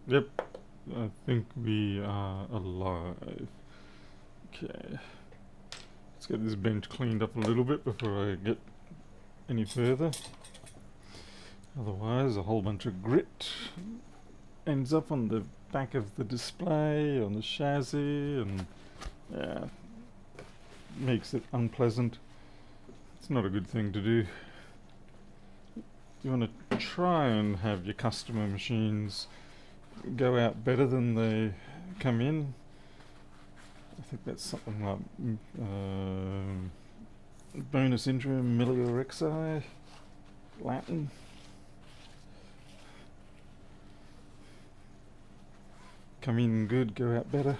Yep, I think we are alive. Okay, let's get this bench cleaned up a little bit before I get any further. Otherwise, a whole bunch of grit ends up on the back of the display, on the chassis, and yeah, makes it unpleasant. It's not a good thing to do. You want to try and have your customer machines go out better than they come in. I think that's something like bonus interim meliorexi, Latin. Come in good, go out better.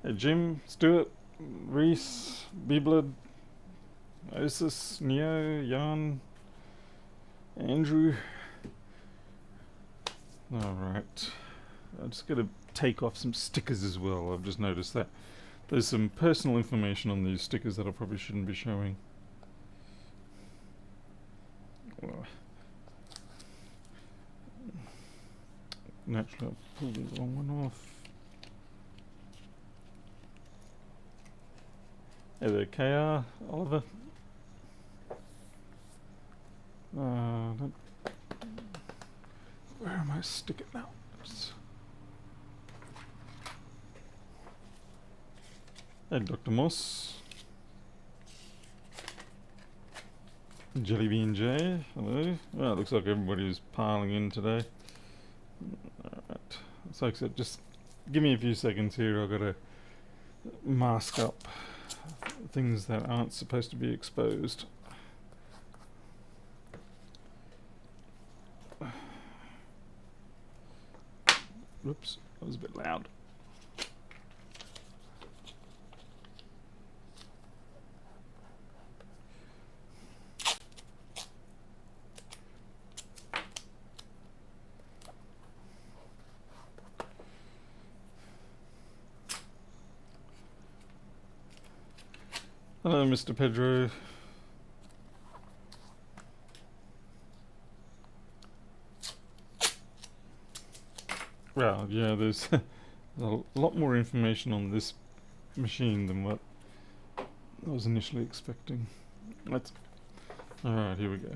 Hey Jim, Stuart, Reese, Biblood, Osis, Neo, Jan, Andrew. Alright. I'm just going to take off some stickers as well. I've just noticed that there's some personal information on these stickers that I probably shouldn't be showing. Naturally, I pulled the wrong one off. Hey there, KR, Oliver. Where am I sticking now? Hey, Dr. Moss. Jellybean J, hello. Well, it looks like everybody's piling in today. Alright, so just give me a few seconds here. I've got to mask up things that aren't supposed to be exposed. Whoops, that was a bit loud. Hello, Mr. Pedro. Well, yeah, there's a lot more information on this machine than what I was initially expecting. Alright, here we go.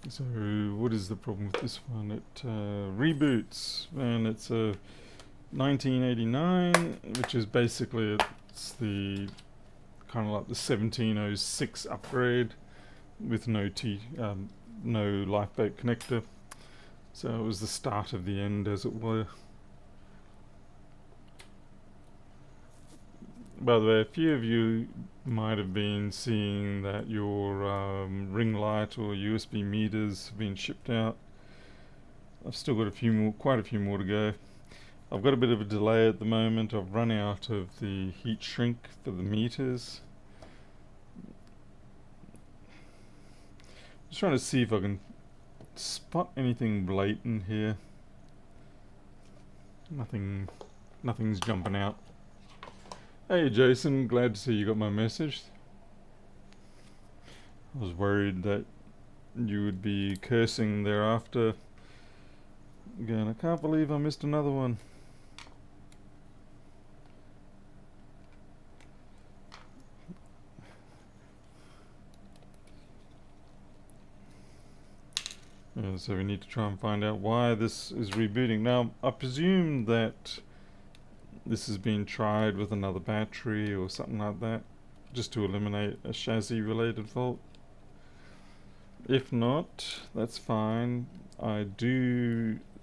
So, what is the problem with this one? It reboots, and it's a 1989, which is basically it's the kind of like the 1706 upgrade with no lifeboat connector. So it was the start of the end, as it were. By the way, a few of you might have been seeing that your ring light or USB meters have been shipped out. I've still got quite a few more to go. I've got a bit of a delay at the moment. I've run out of the heat shrink for the meters. Just trying to see if I can spot anything blatant here. Nothing's jumping out. Hey Jason, glad to see you got my message. I was worried that you would be cursing thereafter. Again, I can't believe I missed another one. So we need to try and find out why this is rebooting. Now, I presume that this has been tried with another battery or something like that, just to eliminate a chassis related fault. If not, that's fine.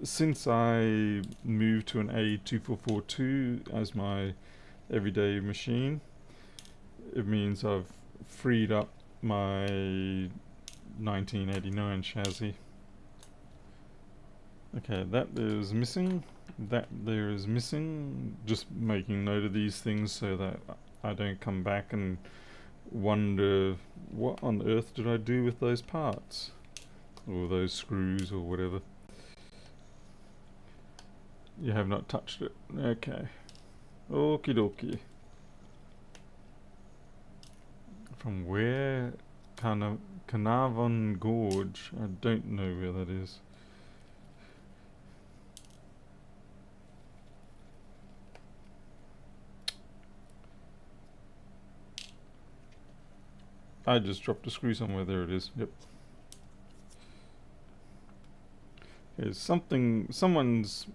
Since I moved to an A2442 as my everyday machine, it means I've freed up my 1989 chassis. Okay, that is missing. That there is missing. Just making note of these things so that I don't come back and wonder what on earth did I do with those parts or those screws or whatever. You have not touched it. Okay. Okie dokie. From where Carnarvon Gorge. I don't know where that is. I just dropped a screw somewhere. There it is. Yep. Okay, someone's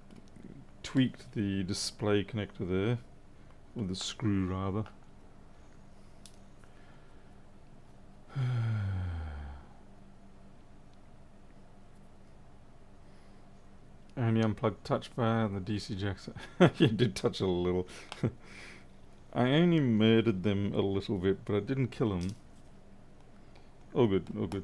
tweaked the display connector there, or the screw rather. Only unplugged touch bar and the DC jacks. You did touch it a little. I only murdered them a little bit, but I didn't kill them. All good, all good.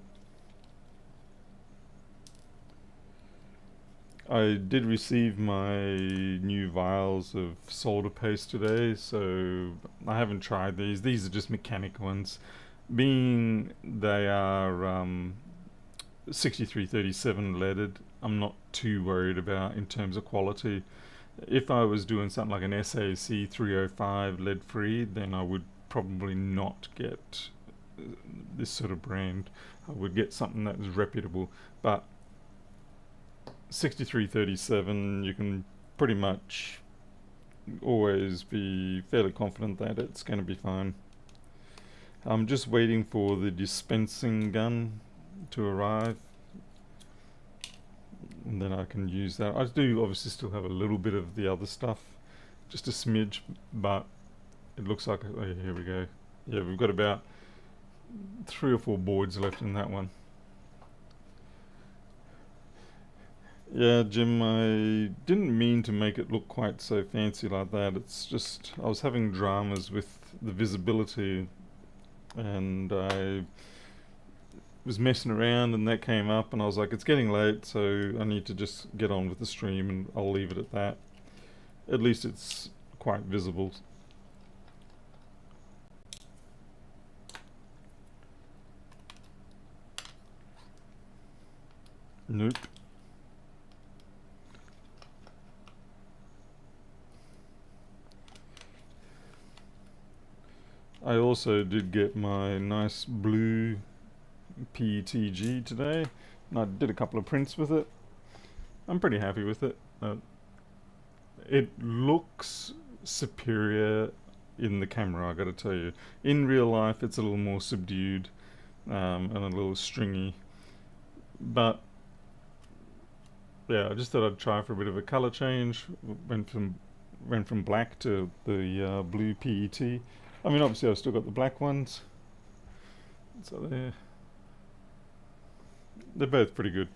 I did receive my new vials of solder paste today, so I haven't tried these. These are just mechanic ones. Being they are 6337 leaded, I'm not too worried about in terms of quality. If I was doing something like an SAC 305 lead free, then I would probably not get this sort of brand. I would get something that was reputable, but 6337 you can pretty much always be fairly confident that it's going to be fine. I'm just waiting for the dispensing gun to arrive, and then I can use that. I do obviously still have a little bit of the other stuff, just a smidge, but it looks like, oh, here we go. Yeah, we've got about 3 or 4 boards left in that one. Yeah, Jim, I didn't mean to make it look quite so fancy like that. It's just, I was having dramas with the visibility, and I was messing around and that came up, and I was like, it's getting late, so I need to just get on with the stream, and I'll leave it at that. At least it's quite visible. Nope. I also did get my nice blue PETG today, and I did a couple of prints with it. I'm pretty happy with it. It looks superior in the camera, I gotta tell you. In real life it's a little more subdued and a little stringy, but yeah, I just thought I'd try for a bit of a color change. Went from black to the blue PET. I mean, obviously I've still got the black ones, so they're both pretty good.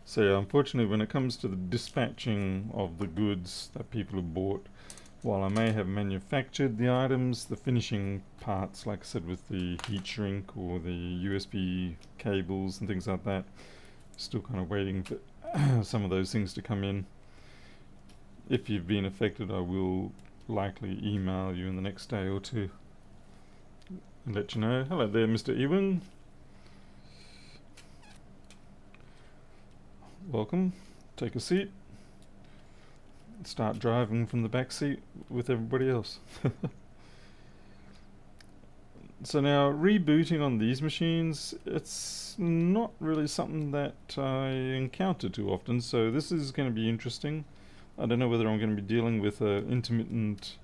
So yeah, unfortunately when it comes to the dispatching of the goods that people have bought, while I may have manufactured the items, the finishing parts, like I said with the heat shrink or the USB cables and things like that, still kind of waiting for some of those things to come in. If you've been affected, I will likely email you in the next day or two and let you know. Hello there, Mr. Ewing. Welcome. Take a seat. Start driving from the back seat with everybody else. So now, rebooting on these machines, it's not really something that I encounter too often, so this is going to be interesting. I don't know whether I'm going to be dealing with an intermittent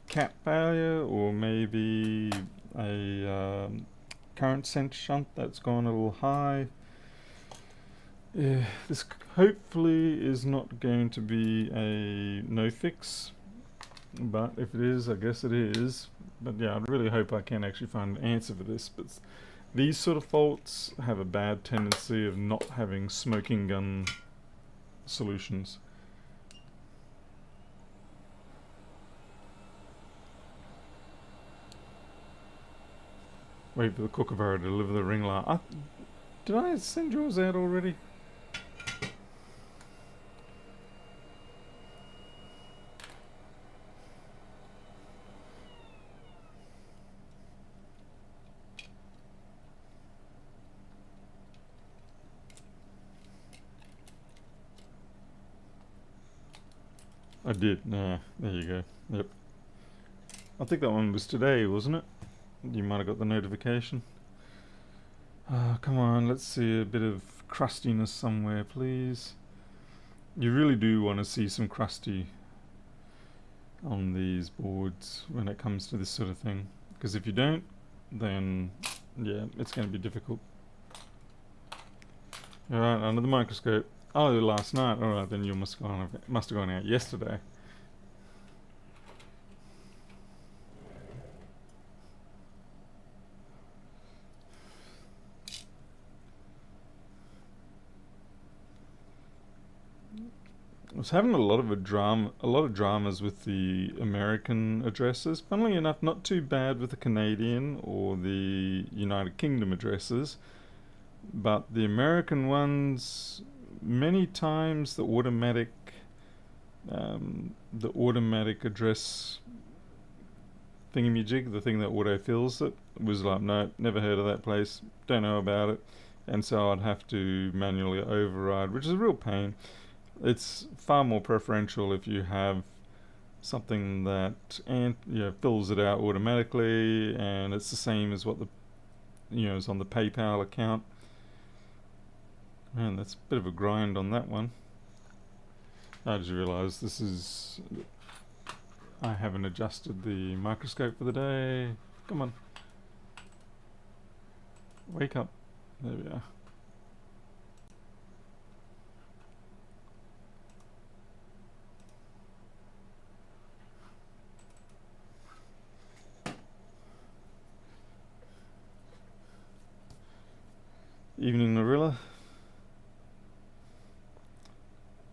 cap failure, or maybe a current sense shunt that's gone a little high. Yeah, this hopefully is not going to be a no fix, but if it is, I guess it is. But yeah, I really hope I can actually find an answer for this. But these sort of faults have a bad tendency of not having smoking gun solutions. Wait for the kookaburra to deliver the ring light. Did I send yours out already? I did. Nah, there you go. Yep. I think that one was today, wasn't it? You might have got the notification. Come on, let's see a bit of crustiness somewhere, please. You really do want to see some crusty on these boards when it comes to this sort of thing. Because if you don't, then yeah, it's going to be difficult. Alright, under the microscope. Oh, last night. Alright, then you must have gone out yesterday. I was having a lot of dramas with the American addresses. Funnily enough, not too bad with the Canadian or the United Kingdom addresses, but the American ones, many times the automatic address thingamajig, the thing that auto fills it, was like, no, never heard of that place, don't know about it, and so I'd have to manually override, which is a real pain. It's far more preferential if you have something that fills it out automatically, and it's the same as what the is on the PayPal account. Man, that's a bit of a grind on that one. I just realised I haven't adjusted the microscope for the day. Come on, wake up. There we are. Evening, Marilla.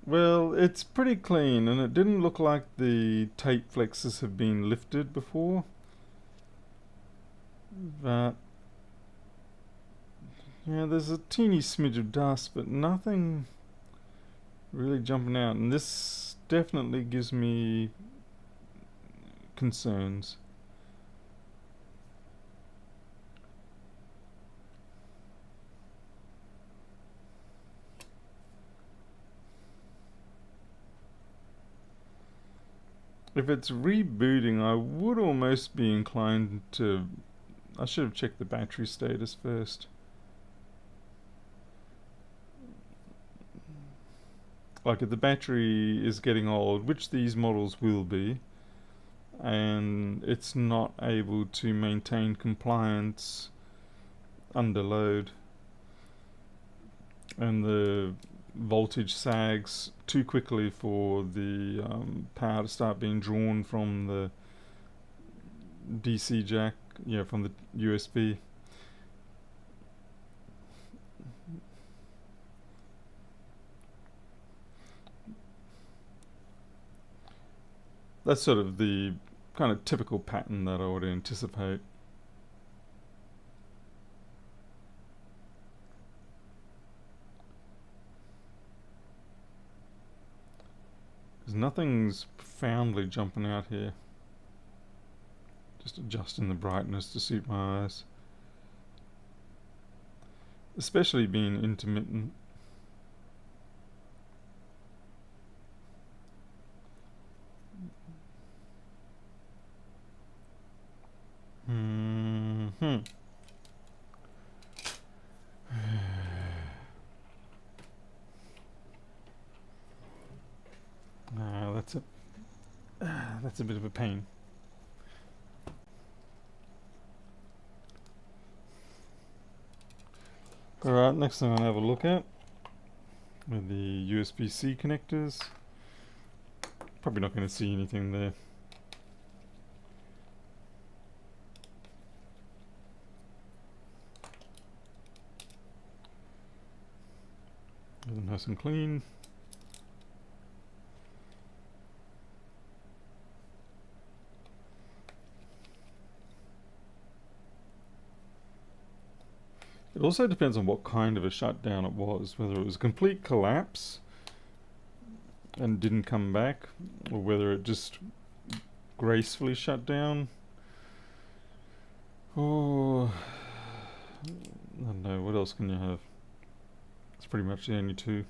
Well, it's pretty clean, and it didn't look like the tape flexes have been lifted before. But yeah, there's a teeny smidge of dust, but nothing really jumping out, and this definitely gives me concerns. If it's rebooting, I would almost be inclined to... I should have checked the battery status first. Like, if the battery is getting old, which these models will be, and it's not able to maintain compliance under load, and the voltage sags too quickly for the power to start being drawn from the DC jack, from the USB. That's sort of the kind of typical pattern that I would anticipate. Because nothing's profoundly jumping out here. Just adjusting the brightness to suit my eyes. Especially being intermittent. That's a bit of a pain. Alright, next thing I'll have a look at are the USB-C connectors. Probably not going to see anything there. Nice and clean. It also depends on what kind of a shutdown it was, whether it was a complete collapse and didn't come back, or whether it just gracefully shut down. Or I don't know, what else can you have? It's pretty much the only two.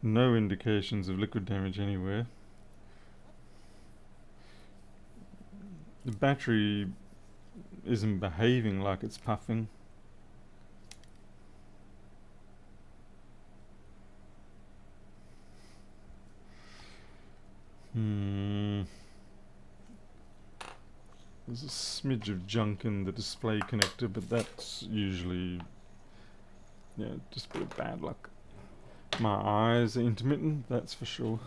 No indications of liquid damage anywhere. The battery isn't behaving like it's puffing. There's a smidge of junk in the display connector, but that's usually, yeah, just a bit of bad luck. My eyes are intermittent, that's for sure.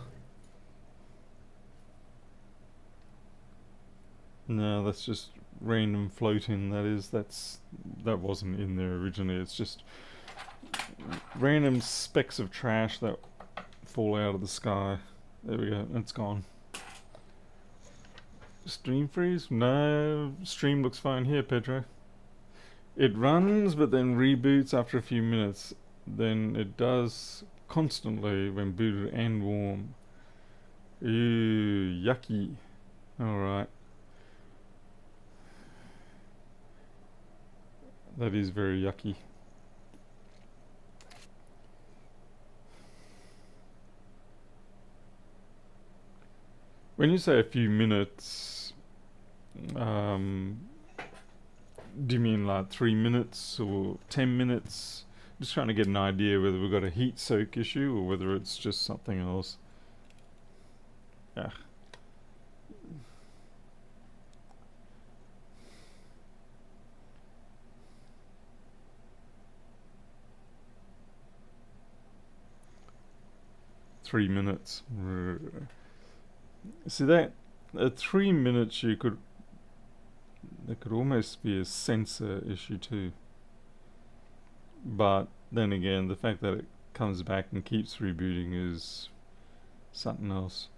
No, that's just random floating. That wasn't in there originally. It's just random specks of trash that fall out of the sky. There we go. It's gone. Stream freeze? No, stream looks fine here, Pedro. It runs, but then reboots after a few minutes. Then it does constantly when booted and warm. Ew, yucky. Alright. That is very yucky. When you say a few minutes, do you mean like 3 minutes or 10 minutes? I'm just trying to get an idea whether we've got a heat soak issue or whether it's just something else. Yeah. Three minutes. See that at 3 minutes there could almost be a sensor issue too. But then again, the fact that it comes back and keeps rebooting is something else.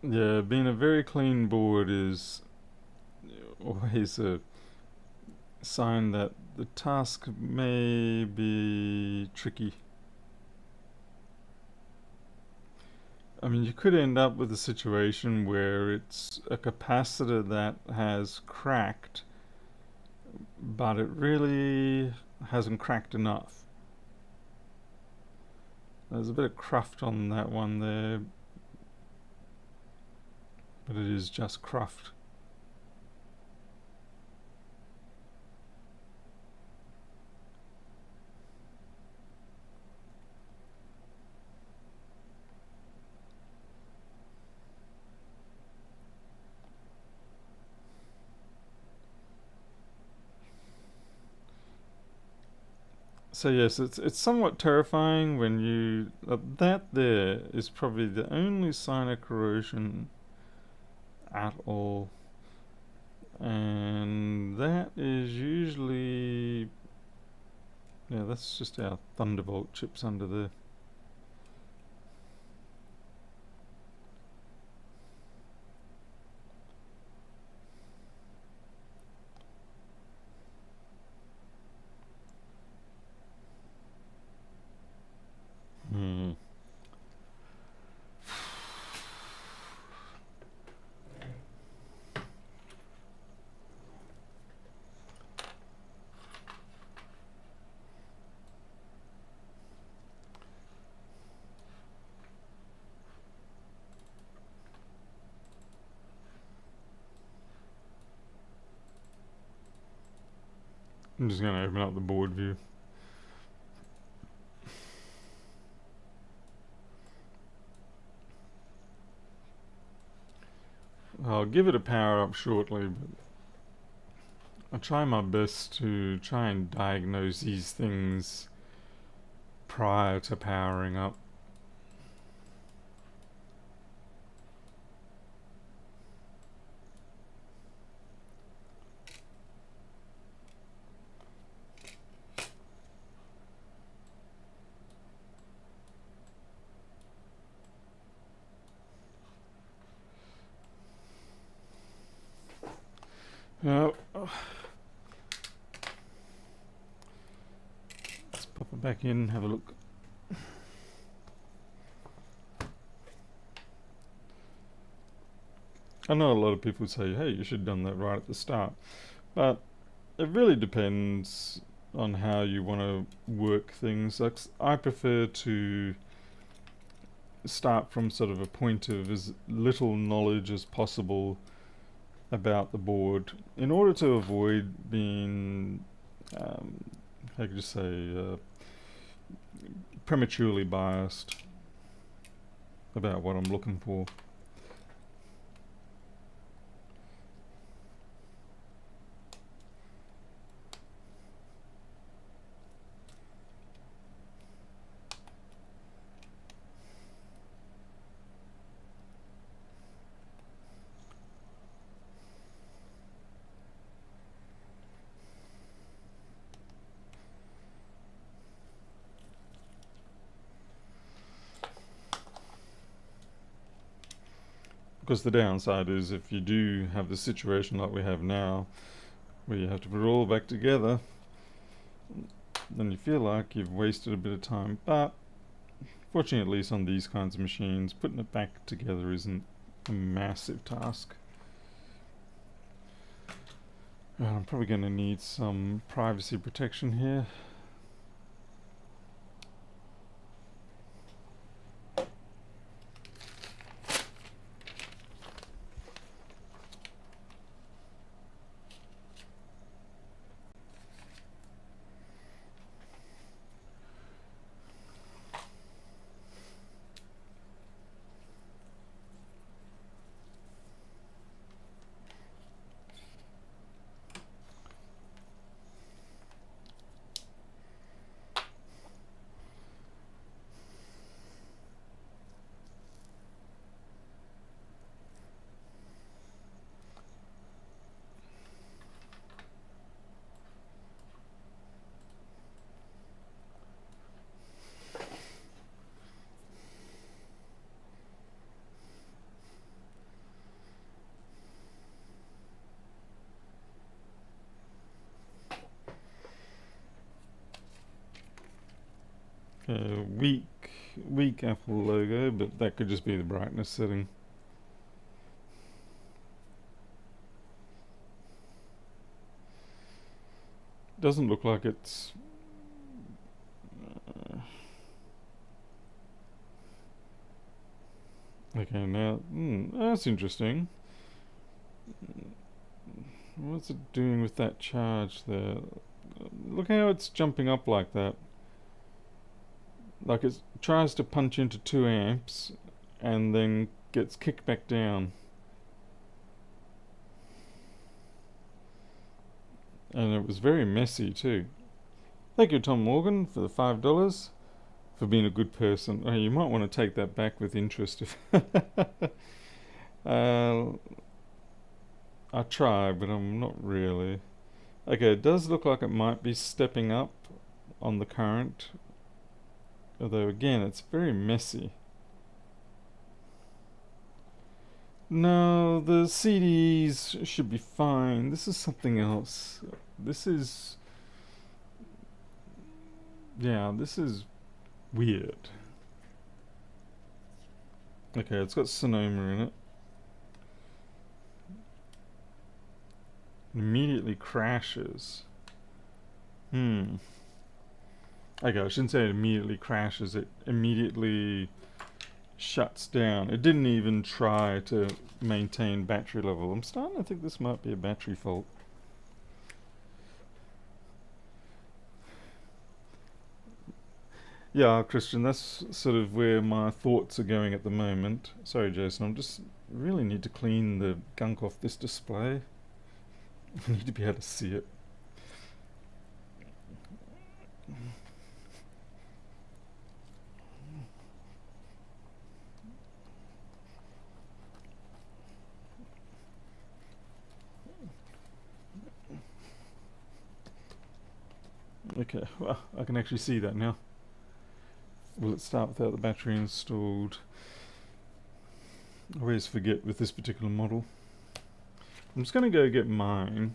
Yeah, being a very clean board is always a sign that the task may be tricky. I mean, you could end up with a situation where it's a capacitor that has cracked, but it really hasn't cracked enough. There's a bit of cruft on that one there, but it is just cruft. So yes, it's somewhat terrifying when you that there is probably the only sign of corrosion at all, and that is usually, yeah, that's just our Thunderbolt chips under there. Hmm. I'm just going to open up the board view. I'll give it a power up shortly, but I'll try my best to try and diagnose these things prior to powering up. Now, let's pop it back in, have a look. I know a lot of people say, hey, you should have done that right at the start, but it really depends on how you want to work things. Like, I prefer to start from sort of a point of as little knowledge as possible about the board in order to avoid being, how could you say, prematurely biased about what I'm looking for. Because the downside is if you do have the situation like we have now, where you have to put it all back together, then you feel like you've wasted a bit of time. But fortunately, at least on these kinds of machines, putting it back together isn't a massive task. I'm probably going to need some privacy protection here. Weak Apple logo, but that could just be the brightness setting. Doesn't look like it's okay. Now that's interesting. What's it doing with that charge there? Look how it's jumping up like that. Like it tries to punch into 2 amps and then gets kicked back down. And it was very messy too. Thank you, Tom Morgan, for the $5 for being a good person. Oh, you might want to take that back with interest. If I try, but I'm not really. Okay, it does look like it might be stepping up on the current. Although again, it's very messy. No, the CDs should be fine. This is something else. This is... yeah, this is weird. Okay, it's got Sonoma in it. Immediately crashes. Okay, I shouldn't say it immediately crashes, it immediately shuts down. It didn't even try to maintain battery level. I'm starting to think this might be a battery fault. Yeah, Christian, that's sort of where my thoughts are going at the moment. Sorry, Jason, I'm just really need to clean the gunk off this display. I need to be able to see it. Okay, well, I can actually see that now. Will it start without the battery installed? I always forget with this particular model. I'm just going to go get mine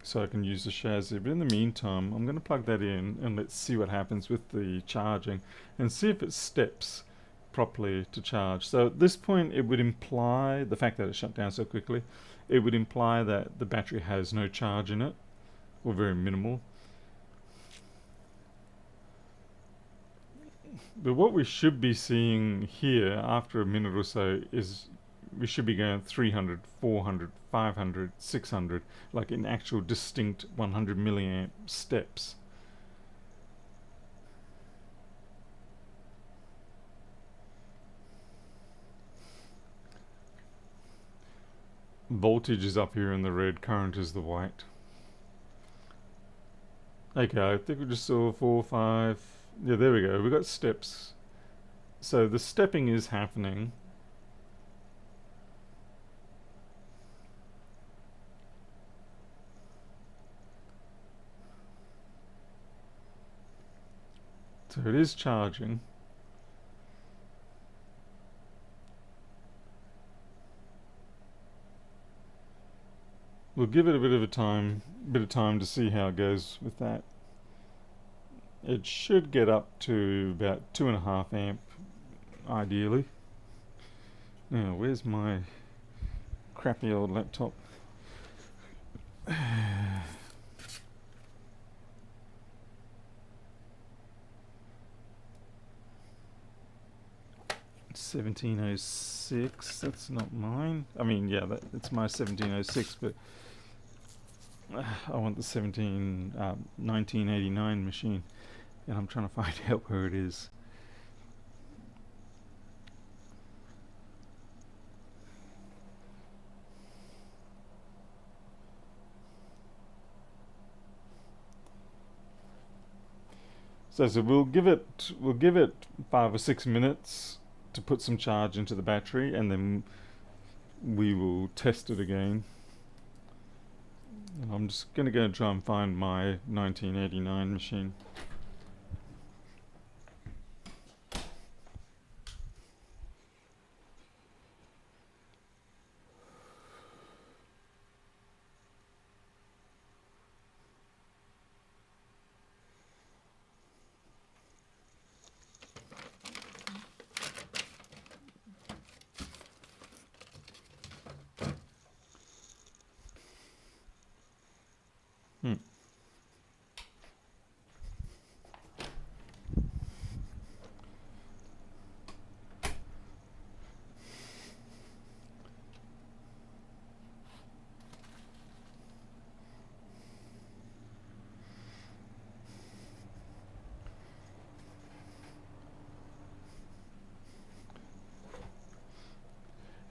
so I can use the chassis, but in the meantime I'm going to plug that in and let's see what happens with the charging and see if it steps properly to charge. So at this point it would imply, the fact that it shut down so quickly, it would imply that the battery has no charge in it, or very minimal. But what we should be seeing here after a minute or so is we should be going 300, 400, 500, 600, like in actual distinct 100 milliamp steps. Voltage is up here in the red, current is the white. Okay, I think we just saw 4, 5. Yeah, there we go. We got steps. So the stepping is happening. So it is charging. We'll give it a bit of time to see how it goes with that. It should get up to about 2.5 amp, ideally. Now, where's my crappy old laptop? 1706, that's not mine. I mean, yeah, it's my 1706, but I want the 1989 machine, and I'm trying to find out where it is. So we'll give it 5 or 6 minutes to put some charge into the battery, and then we will test it again. And I'm just going to go and try and find my 1989 machine.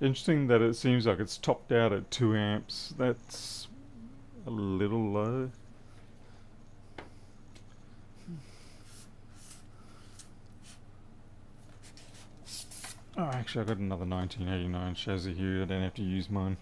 Interesting that it seems like it's topped out at 2 amps. That's a little low. Oh, actually, I got another 1989 chassis here. I don't have to use mine.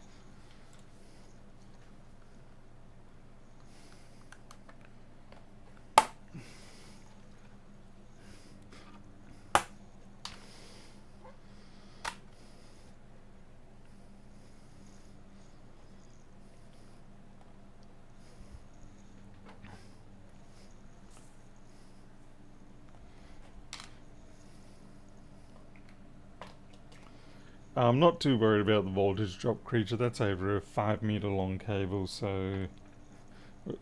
I'm not too worried about the voltage drop, creature. That's over a 5 meter long cable, so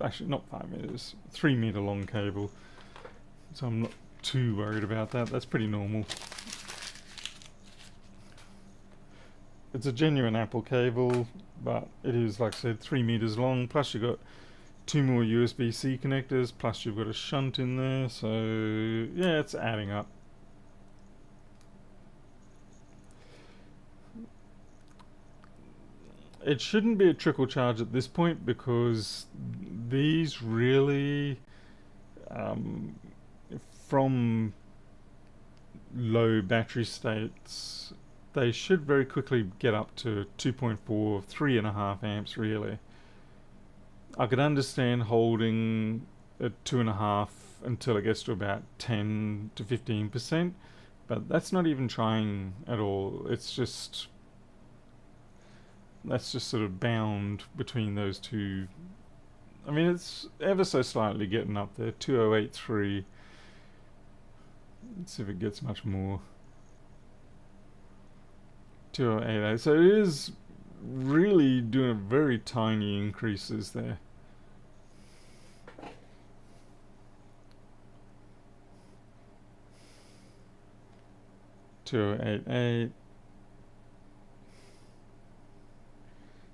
actually not 5 meters, 3 meter long cable. So I'm not too worried about that. That's pretty normal. It's a genuine Apple cable, but it is, like I said, 3 meters long. Plus you got 2 more USB-C connectors, plus you've got a shunt in there, so yeah, it's adding up. It shouldn't be a trickle charge at this point because these really, um, from low battery states, they should very quickly get up to 2.4, 3.5 amps really. I could understand holding at 2.5 until it gets to about 10 to 15%, but that's not even trying at all. That's just sort of bound between those two. I mean, it's ever so slightly getting up there. 2083. Let's see if it gets much more. 2088. So it is really doing very tiny increases there. 2088.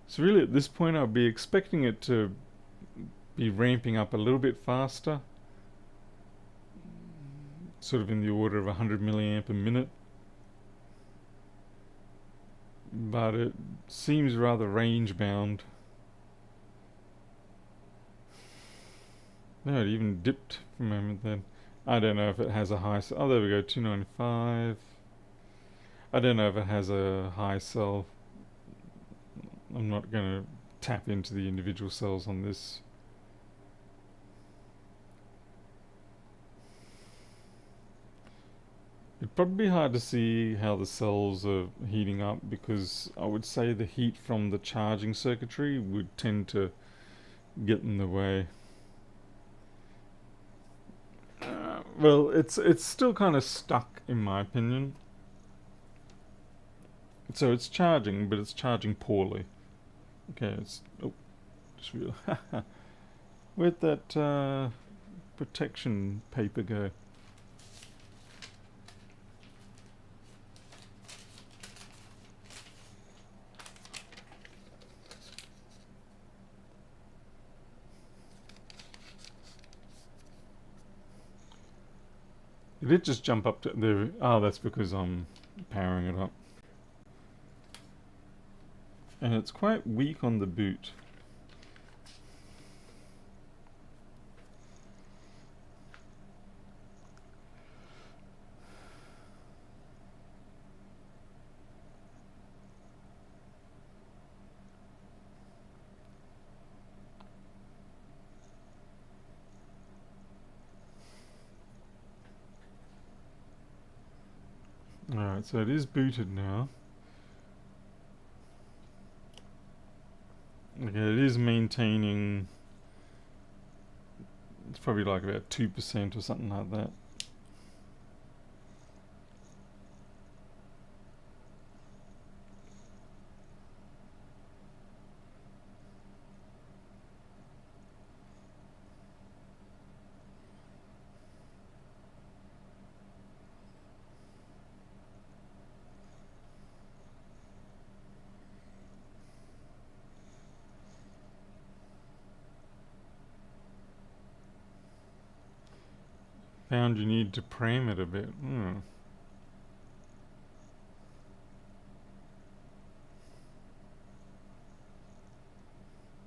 So really at this point I'll be expecting it to be ramping up a little bit faster, sort of in the order of 100 milliamp a minute, but it seems rather range bound. No, it even dipped for a moment then. I don't know if it has a high oh there we go, 295. I don't know if it has a high cell. I'm not going to tap into the individual cells on this. It'd probably be hard to see how the cells are heating up because I would say the heat from the charging circuitry would tend to get in the way. Well, it's still kind of stuck in my opinion. So it's charging, but it's charging poorly. Okay, just real. Where'd that protection paper go? It did just jump up to there. Oh, that's because I'm powering it up. And it's quite weak on the boot. Alright, so it is booted now. Okay, it is maintaining, it's probably like about 2% or something like that. Found you need to prime it a bit.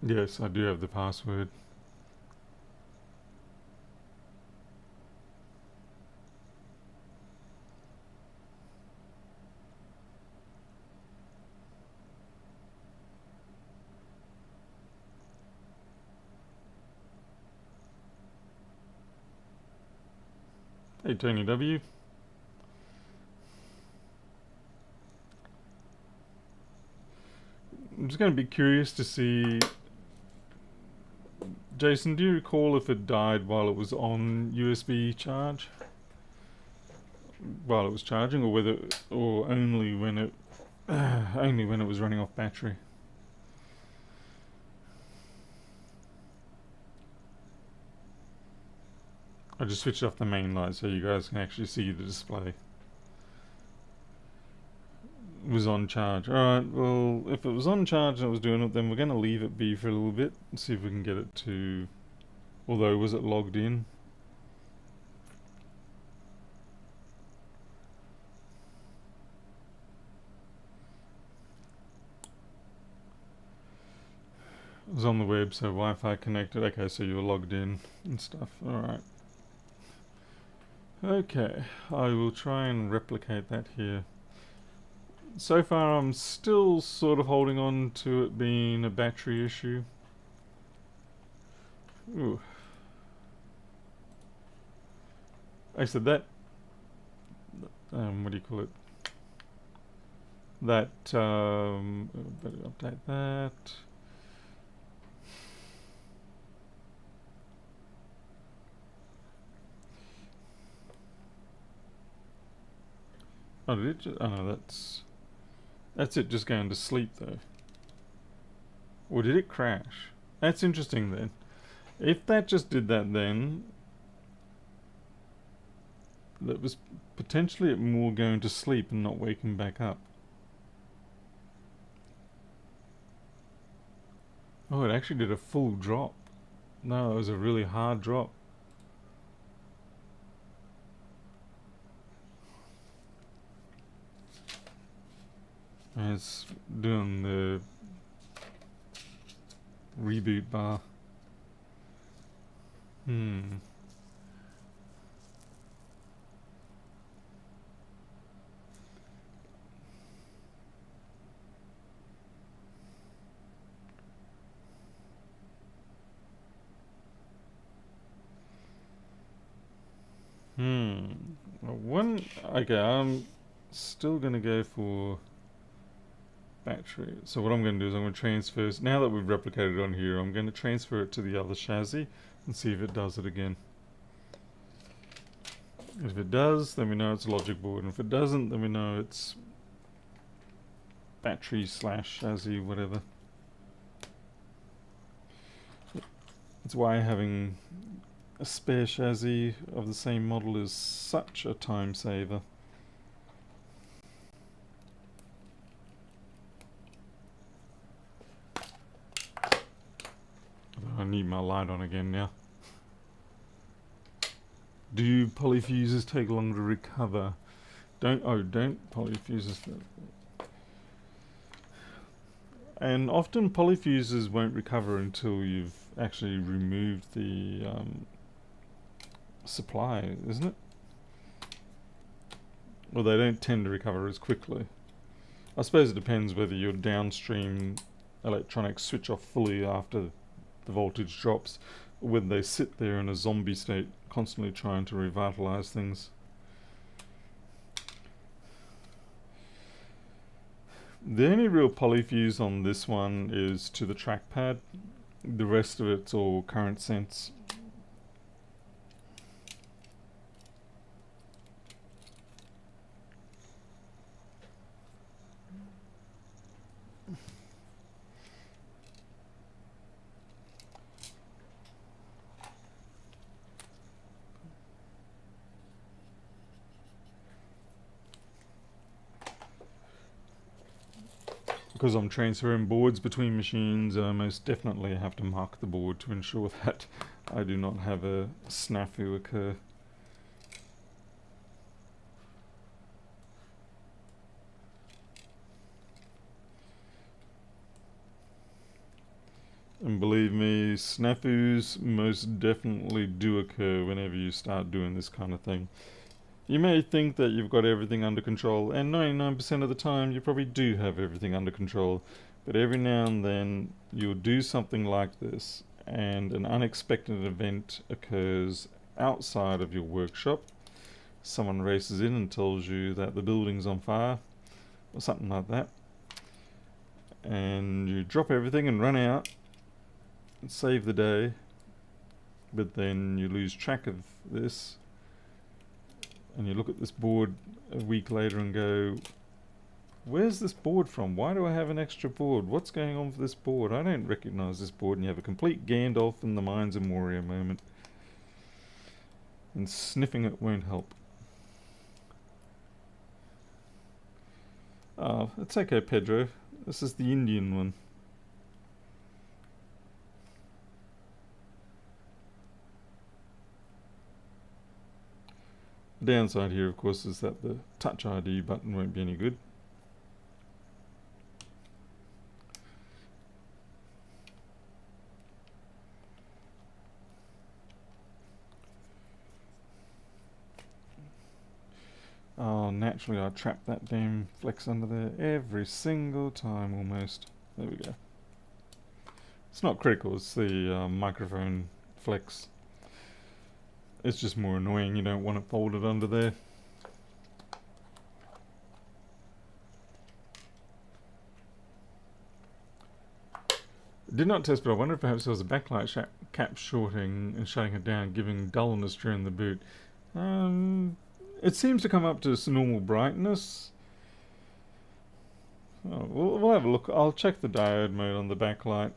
Yes, I do have the password. Hey Tony W. I'm just going to be curious to see. Jason, do you recall if it died while it was on USB charge? While it was charging, or whether, or only when it was running off battery? I just switched off the main light so you guys can actually see the display. It was on charge. Alright, well, if it was on charge and it was doing it, then we're going to leave it be for a little bit and see if we can get it to Although, was it logged in? It was on the web, so Wi-Fi connected. Okay, so you were logged in and stuff. Alright. Okay, I will try and replicate that here. So far I'm still sort of holding on to it being a battery issue. Ooh. I said that, what do you call it? That, better update that. Oh, did it just, oh no, that's it just going to sleep though. Or did it crash? That's interesting then. If that just did that then, that was potentially it more going to sleep and not waking back up. Oh, it actually did a full drop. No, it was a really hard drop. And it's doing the reboot bar. Okay, I'm still gonna go for battery. So what I'm going to do is I'm going to transfer, now that we've replicated it on here, I'm going to transfer it to the other chassis and see if it does it again. If it does, then we know it's a logic board, and if it doesn't, then we know it's battery slash chassis, whatever. That's why having a spare chassis of the same model is such a time saver. I need my light on again now. Do polyfuses take long to recover? Don't polyfuses. And often polyfuses won't recover until you've actually removed the supply, isn't it? Well, they don't tend to recover as quickly. I suppose it depends whether your downstream electronics switch off fully after the voltage drops, or whether they sit there in a zombie state, constantly trying to revitalize things. The only real polyfuse on this one is to the trackpad. The rest of it's all current sense. Because I'm transferring boards between machines, I most definitely have to mark the board to ensure that I do not have a snafu occur. And believe me, snafus most definitely do occur whenever you start doing this kind of thing. You may think that you've got everything under control, and 99% of the time you probably do have everything under control, but every now and then you'll do something like this, and an unexpected event occurs outside of your workshop. Someone races in and tells you that the building's on fire, or something like that, and you drop everything and run out and save the day, but then you lose track of this. And you look at this board a week later and go, where's this board from? Why do I have an extra board? What's going on with this board? I don't recognize this board. And you have a complete Gandalf in the Mines of Moria moment. And sniffing it won't help. Oh, it's okay, Pedro. This is the Indian one. Downside here, of course, is that the Touch ID button won't be any good. Oh, naturally I trap that damn flex under there every single time almost. There we go. It's not critical, it's the microphone flex. It's just more annoying, you don't want it folded under there. Did not test, but I wonder if perhaps there was a backlight cap shorting and shutting it down, giving dullness during the boot. It seems to come up to its normal brightness. Oh, we'll have a look. I'll check the diode mode on the backlight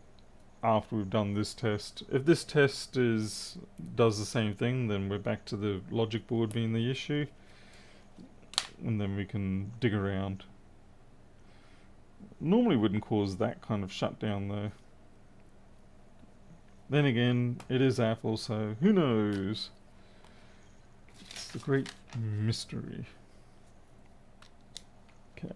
after we've done this test. If this test does the same thing, then we're back to the logic board being the issue, and then we can dig around. Normally wouldn't cause that kind of shutdown though. Then again, it is Apple, so who knows? It's the great mystery. Okay.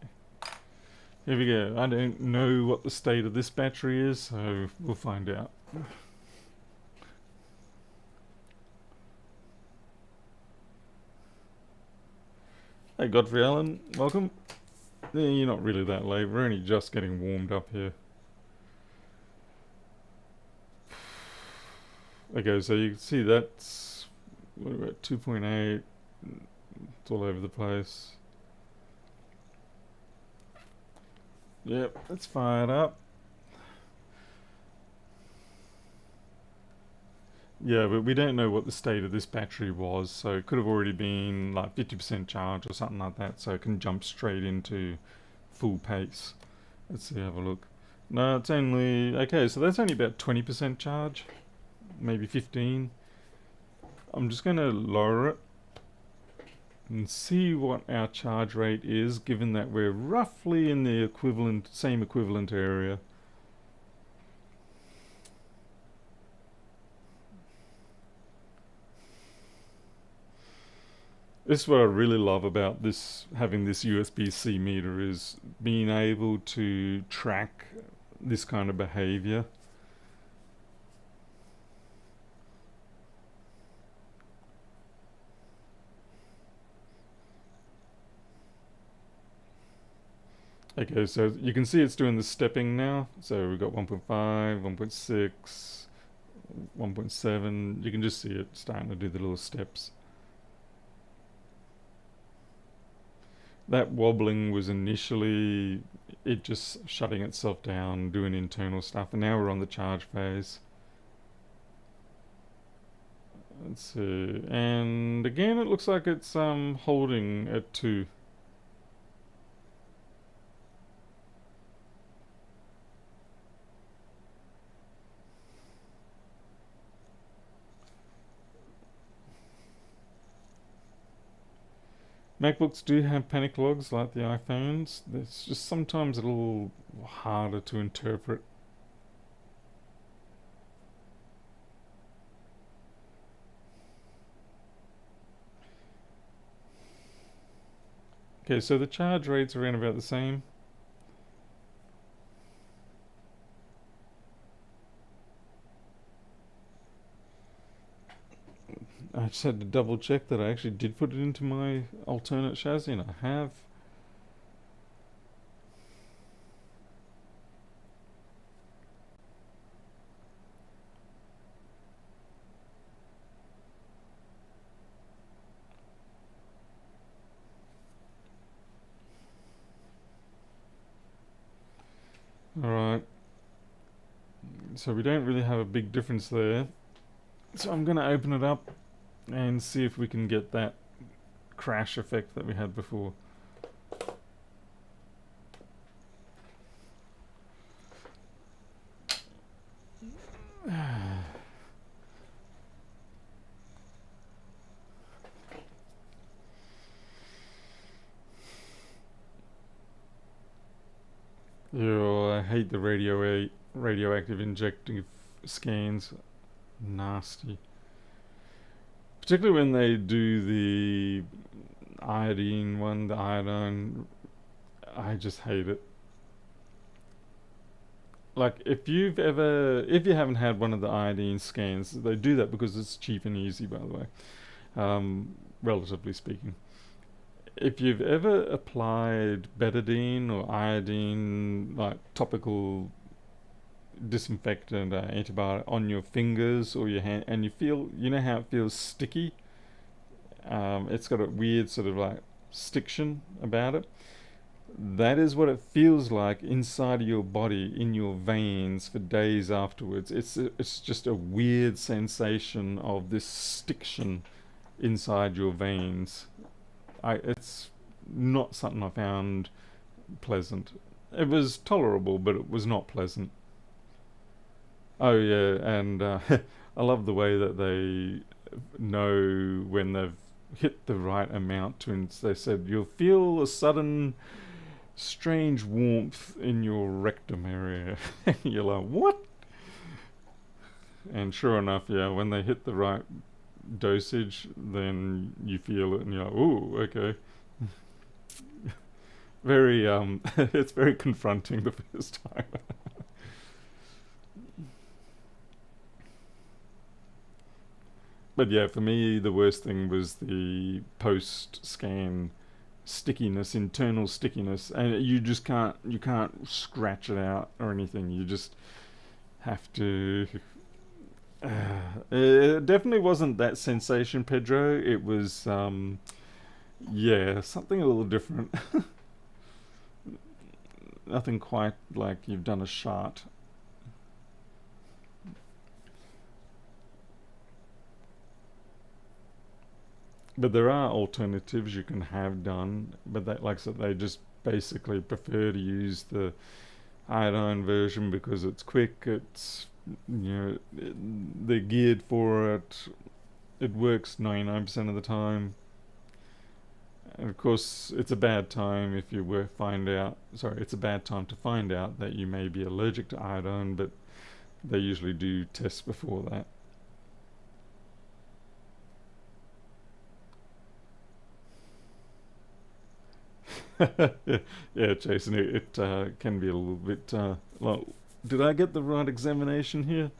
Here we go. I don't know what the state of this battery is, so we'll find out. Hey Godfrey Allen, welcome. Yeah, you're not really that late, we're only just getting warmed up here. Okay, so you can see that's, what about 2.8, it's all over the place. Yep, let's fire it up. Yeah, but we don't know what the state of this battery was, so it could have already been like 50% charge or something like that, so it can jump straight into full pace. Let's see, have a look. No, it's only, okay, so that's only about 20% charge, maybe 15. I'm just going to lower it and see what our charge rate is, given that we're roughly in the same equivalent area. This is what I really love about this, having this USB-C meter, is being able to track this kind of behavior. Okay, so you can see it's doing the stepping now. So we've got 1.5, 1.6, 1.7. You can just see it starting to do the little steps. That wobbling was initially it just shutting itself down, doing internal stuff, and now we're on the charge phase. Let's see, and again it looks like it's holding at 2. MacBooks do have panic logs like the iPhones. It's just sometimes a little harder to interpret. Okay, so the charge rate's around about the same. I just had to double check that I actually did put it into my alternate chassis, and I have. Alright, so we don't really have a big difference there. So I'm going to open it up and see if we can get that crash effect that we had before. I hate the radioactive injective scans. Nasty. particularly when they do the iodine one, the iodine. I just hate it. Like if you haven't had one of the iodine scans, they do that because it's cheap and easy, by the way, relatively speaking. If you've ever applied betadine or iodine, like topical disinfectant, antibiotic on your fingers or your hand, and you know how it feels sticky. It's got a weird sort of like stiction about it. That is what it feels like inside of your body, in your veins, for days afterwards. It's just a weird sensation of this stiction inside your veins. It's not something I found pleasant. It was tolerable, but it was not pleasant. Oh yeah, and I love the way that they know when they've hit the right amount. They said you'll feel a sudden strange warmth in your rectum area. You're like, what? And sure enough, yeah, when they hit the right dosage, then you feel it, and you're like, ooh, okay. Very it's very confronting the first time. But yeah, for me, the worst thing was the post-scan stickiness, internal stickiness, and you can't scratch it out or anything. You just have to. It definitely wasn't that sensation, Pedro. It was, yeah, something a little different. Nothing quite like you've done a shot. But there are alternatives you can have done, but that, like I said, they just basically prefer to use the iodine version because it's quick. They're geared for it. It works 99% of the time. And of course, it's a bad time if you were find out. Sorry, it's a bad time to find out that you may be allergic to iodine, but they usually do tests before that. Yeah, yeah, Jason, it can be a little bit. Well, did I get the right examination here?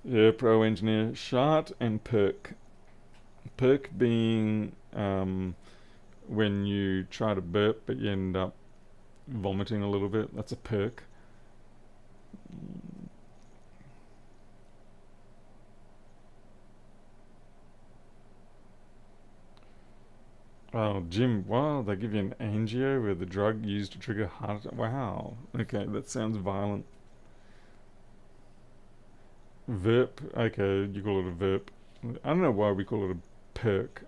Yeah, pro engineer, shart and perk. Perk being when you try to burp but you end up vomiting a little bit. That's a perk. Oh, Jim, wow, they give you an angio with the drug used to trigger heart attack. Wow. Okay, that sounds violent. Verp. Okay, you call it a verp. I don't know why we call it a perk.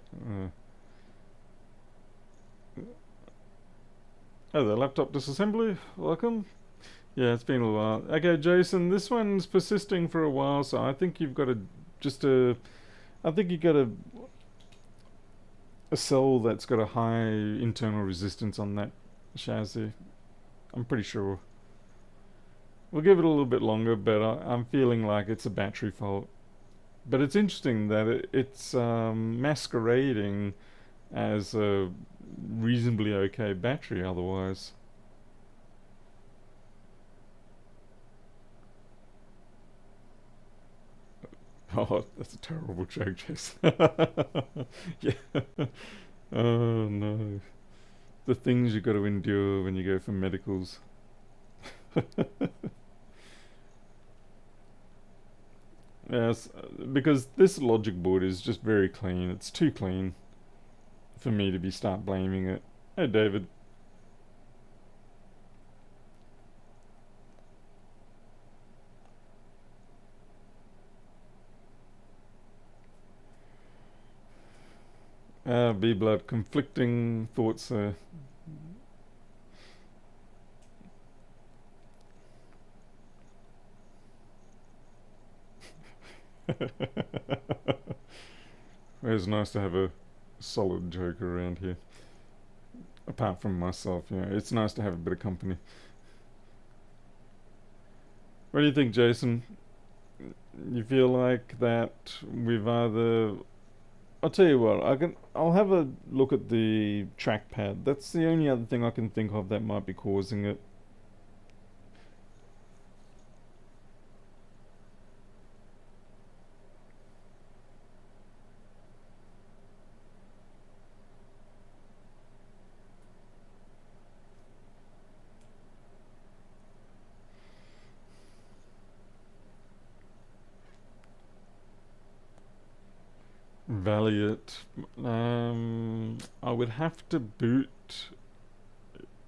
Oh, the laptop disassembly. Welcome. Yeah, it's been a while. Okay, Jason, this one's persisting for a while, so I think you've got to just a. I think you got a cell that's got a high internal resistance on that chassis. I'm pretty sure. We'll give it a little bit longer, but I'm feeling like it's a battery fault. But it's interesting that it's masquerading as a reasonably okay battery otherwise. Oh, that's a terrible joke, Jason. Yeah. Oh no. The things you got to endure when you go for medicals. Yes, because this logic board is just very clean. It's too clean for me to be start blaming it. Hey, David. B blood, conflicting thoughts. It's nice to have a solid joke around here. Apart from myself, it's nice to have a bit of company. What do you think, Jason? You feel like that we've either... I'll tell you what, I'll have a look at the trackpad. That's the only other thing I can think of that might be causing it. Valiant. I would have to boot.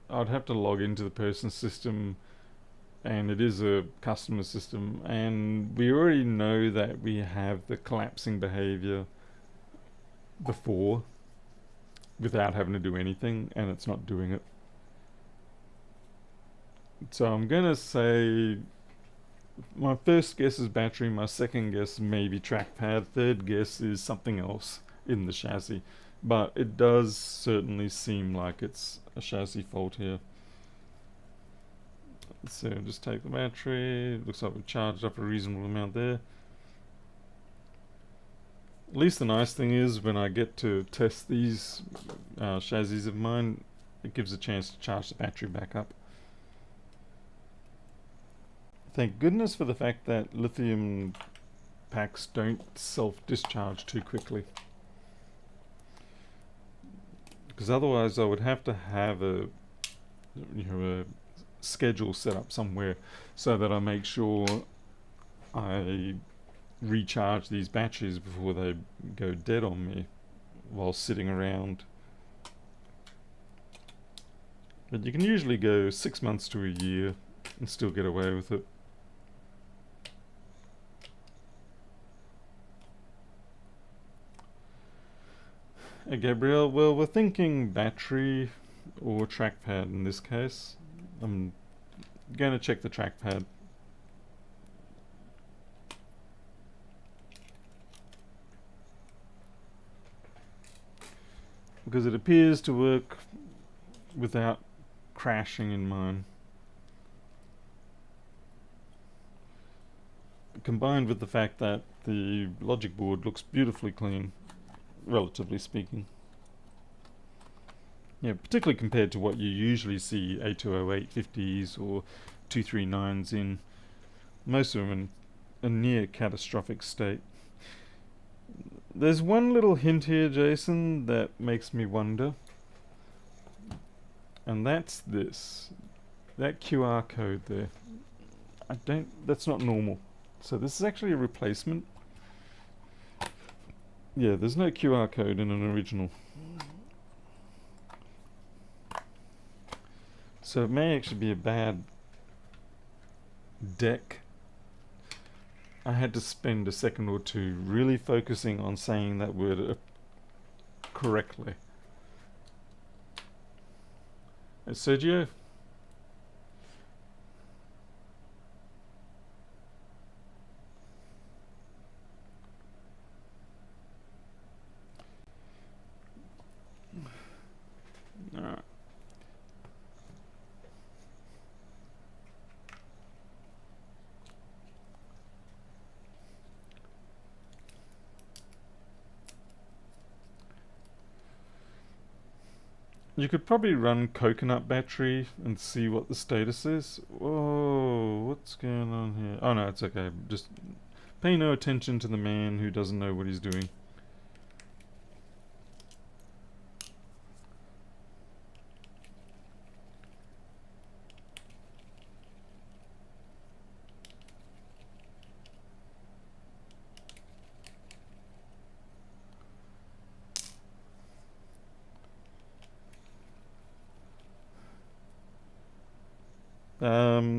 I'd have to log into the person's system, and it is a customer system, and we already know that we have the collapsing behavior before without having to do anything, and it's not doing it. So I'm gonna say my first guess is battery, my second guess maybe trackpad, third guess is something else in the chassis. But it does certainly seem like it's a chassis fault here. So just take the battery. Looks like we've charged up a reasonable amount there. At least the nice thing is when I get to test these chassis of mine, it gives a chance to charge the battery back up. Thank goodness for the fact that lithium packs don't self-discharge too quickly. Because otherwise I would have to have a schedule set up somewhere so that I make sure I recharge these batteries before they go dead on me while sitting around. But you can usually go 6 months to a year and still get away with it. Hey Gabriel, well, we're thinking battery or trackpad in this case. I'm going to check the trackpad. Because it appears to work without crashing in mine. Combined with the fact that the logic board looks beautifully clean, relatively speaking. Yeah, particularly compared to what you usually see A20850s or 239s in. Most of them in a near catastrophic state. There's one little hint here, Jason, that makes me wonder. And that's this. That QR code there. That's not normal. So this is actually a replacement. Yeah, there's no QR code in an original. So it may actually be a bad deck. I had to spend a second or two really focusing on saying that word correctly. Sergio? Alright. You could probably run coconut battery and see what the status is. Whoa, what's going on here? Oh no, it's okay. Just pay no attention to the man who doesn't know what he's doing.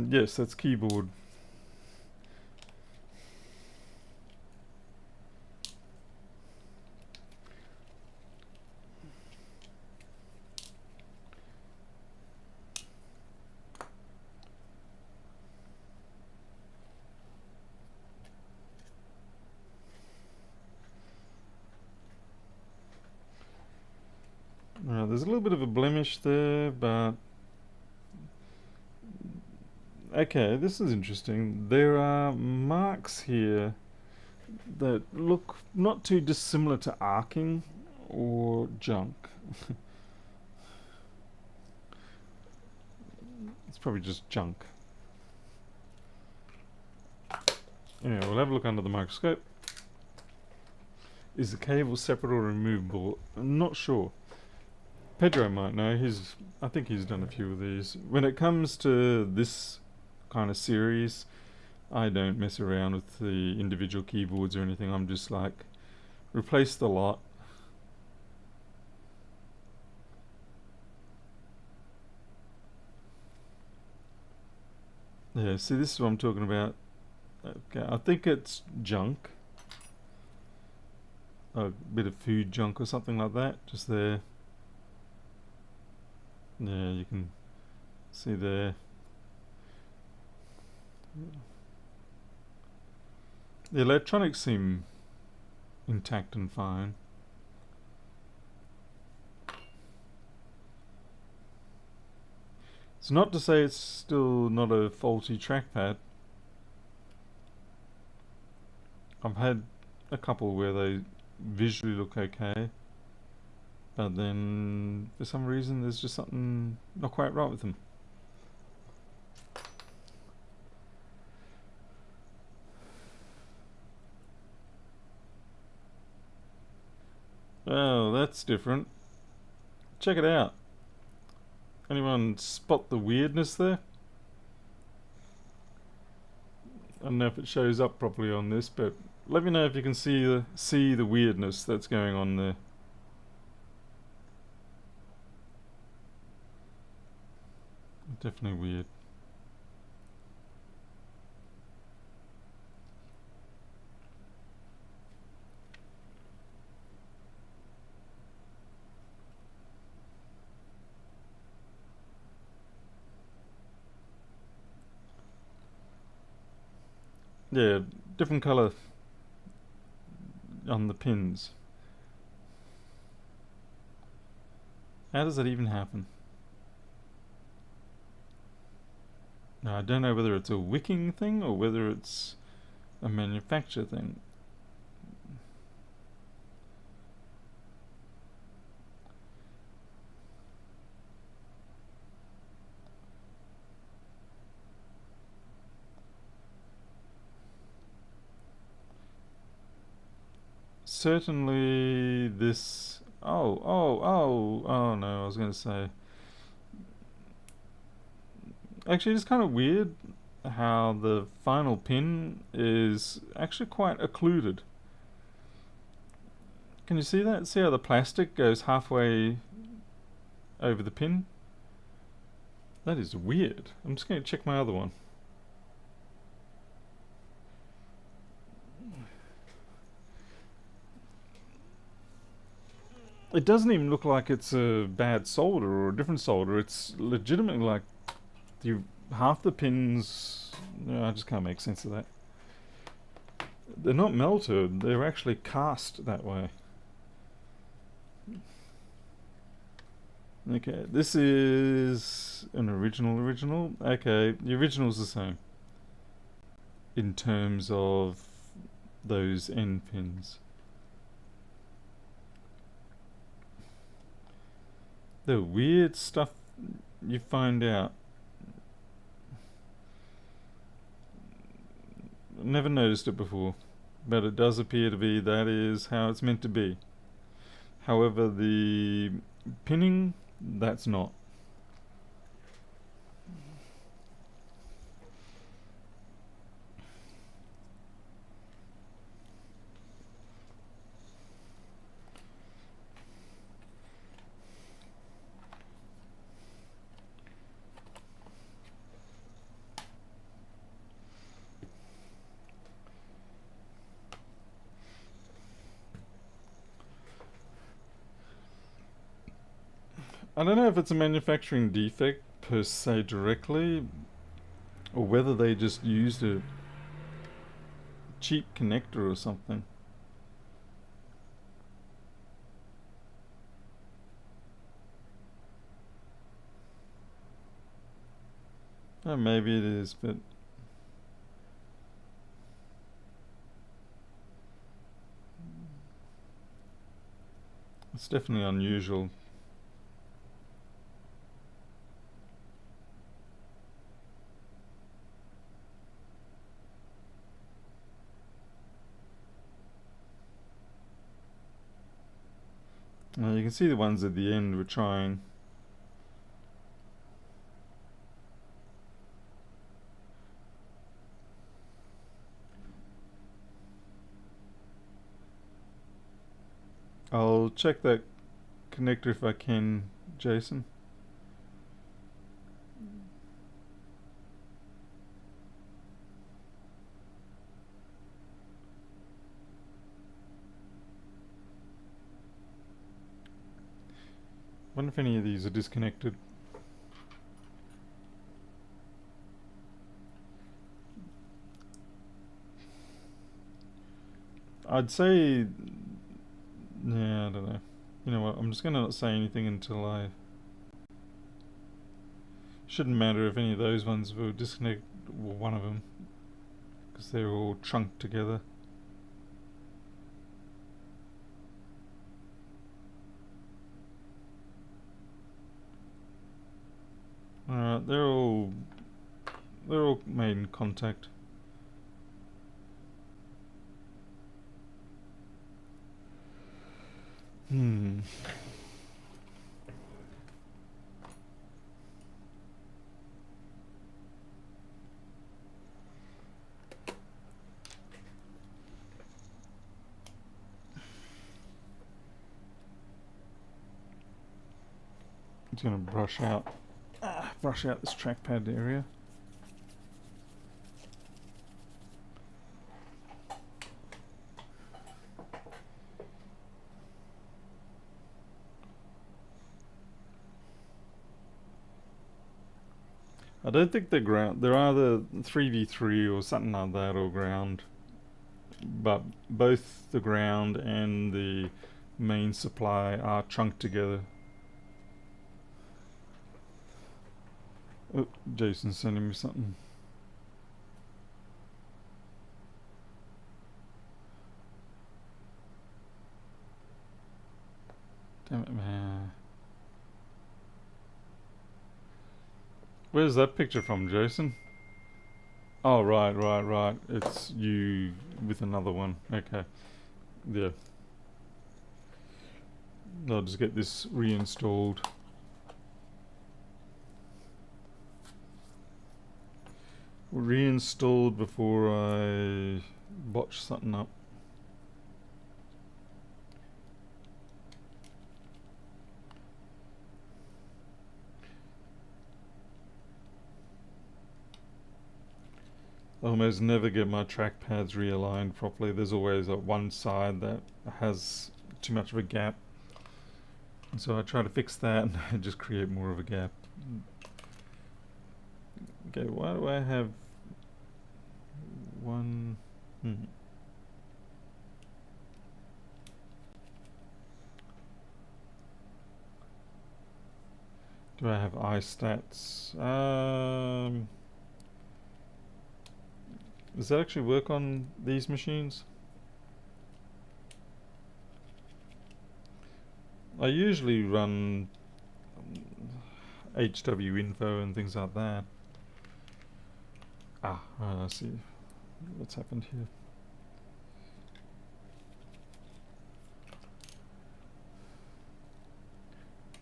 Yes, that's keyboard. there's a little bit of a blemish there, but okay, this is interesting. There are marks here that look not too dissimilar to arcing or junk. It's probably just junk. Anyway, we'll have a look under the microscope. Is the cable separate or removable? I'm not sure. Pedro might know. I think he's done a few of these. When it comes to this kind of series, I don't mess around with the individual keyboards or anything. I'm just like, replace the lot. Yeah, see, this is what I'm talking about. Okay, I think it's junk. A bit of food junk or something like that, just there. Yeah, you can see there. The electronics seem intact and fine. It's not to say it's still not a faulty trackpad. I've had a couple where they visually look okay, but then for some reason there's just something not quite right with them. Oh, that's different. Check it out. Anyone spot the weirdness there? I don't know if it shows up properly on this, but let me know if you can see the weirdness that's going on there. Definitely weird. Yeah, different colour on the pins. How does that even happen? Now, I don't know whether it's a wicking thing or whether it's a manufacture thing. Certainly this... Oh no, I was going to say... Actually, it's kind of weird how the final pin is actually quite occluded. Can you see that? See how the plastic goes halfway over the pin? That is weird. I'm just going to check my other one. It doesn't even look like it's a bad solder or a different solder. It's legitimately like half the pins... No, I just can't make sense of that. They're not melted, they're actually cast that way. Okay, this is an original. Okay, the original's the same in terms of those end pins. The weird stuff you find out. Never noticed it before, but it does appear to be that is how it's meant to be. However, the pinning, that's not. I don't know if it's a manufacturing defect per se directly, or whether they just used a cheap connector or something. Oh, maybe it is, but it's definitely unusual. You can see the ones at the end were trying. I'll check that connector if I can, Jason. Wonder if any of these are disconnected. I'd say, yeah, I don't know. You know what? I'm just gonna not say anything until I. Shouldn't matter if any of those ones were disconnected, or one of them, because they're all trunked together. Alright, they're all made in contact. It's gonna brush out this trackpad area. I don't think they're ground. They're either 3v3 or something like that, or ground. But both the ground and the main supply are trunked together. Oh, Jason's sending me something. Damn it, man. Where's that picture from, Jason? Oh, right. It's you with another one. Okay. Yeah. I'll just get this reinstalled. Reinstalled before I botch something up. I almost never get my trackpads realigned properly. There's always one side that has too much of a gap. And so I try to fix that and just create more of a gap. Okay, why do I have one? Do I have iStats? Does that actually work on these machines? I usually run HW info and things like that. I see what's happened here.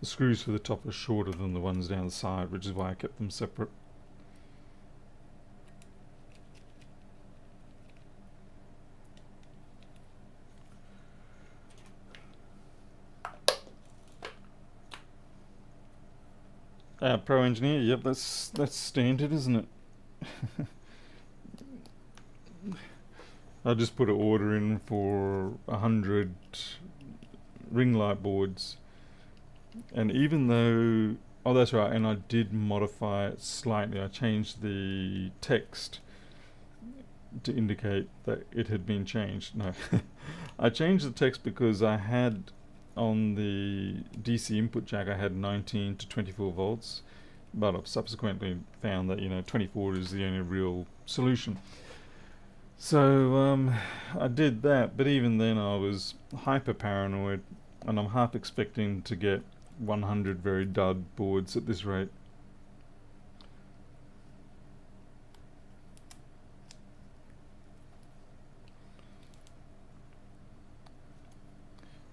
The screws for the top are shorter than the ones down the side, which is why I kept them separate. Pro engineer, yep, that's standard, isn't it? I just put an order in for 100 ring light boards, and even though, oh that's right, and I did modify it slightly. I changed the text to indicate that it had been changed. No, I changed the text because I had on the DC input jack I had 19 to 24 volts, but I've subsequently found that 24 is the only real solution. So I did that, but even then I was hyper paranoid, and I'm half expecting to get 100 very dud boards at this rate.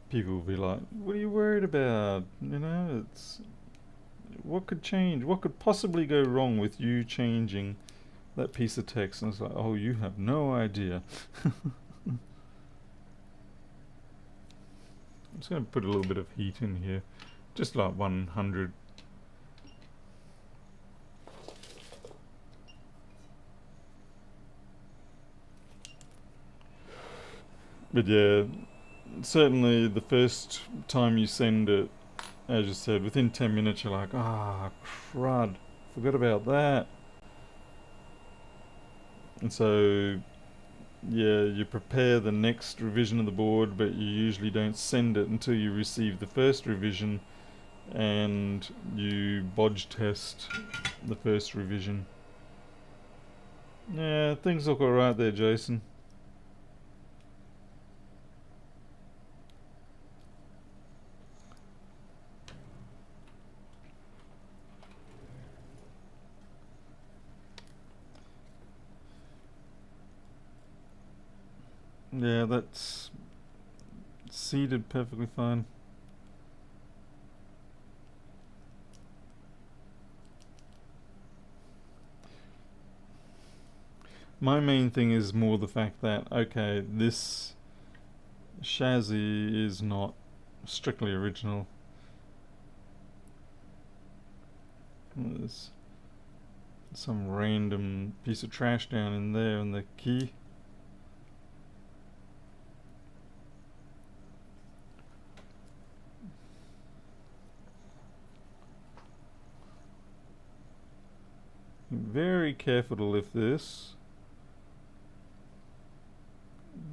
People will be like, what are you worried about? It's what could change? What could possibly go wrong with you changing that piece of text? And it's like, oh, you have no idea. I'm just going to put a little bit of heat in here, just like 100. But yeah, certainly the first time you send it, as you said, within 10 minutes you're like, crud, forgot about that. And so, yeah, you prepare the next revision of the board, but you usually don't send it until you receive the first revision, and you bodge test the first revision. Yeah, things look alright there, Jason. Yeah, that's seated perfectly fine. My main thing is more the fact that, okay, this chassis is not strictly original. There's some random piece of trash down in there and the key. Very careful to lift this.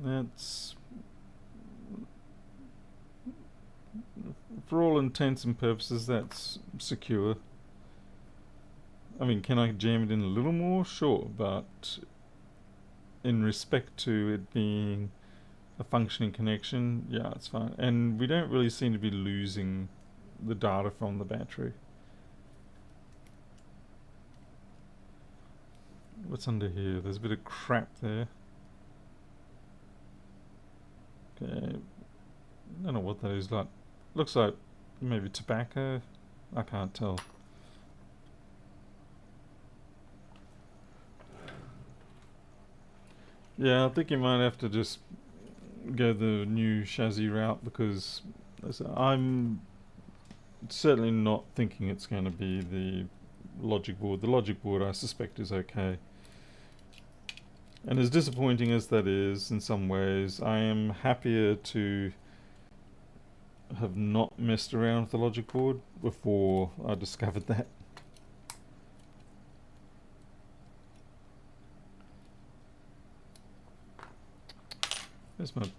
That's, for all intents and purposes, that's secure. I mean, can I jam it in a little more? Sure, but in respect to it being a functioning connection, yeah, it's fine. And we don't really seem to be losing the data from the battery. What's under here? There's a bit of crap there. Okay, I don't know what that is. Like, looks like maybe tobacco. I can't tell. Yeah, I think you might have to just go the new chassis route, because I'm certainly not thinking it's going to be the logic board. The logic board, I suspect, is okay. And as disappointing as that is in some ways, I am happier to have not messed around with the logic board before I discovered that. There's my...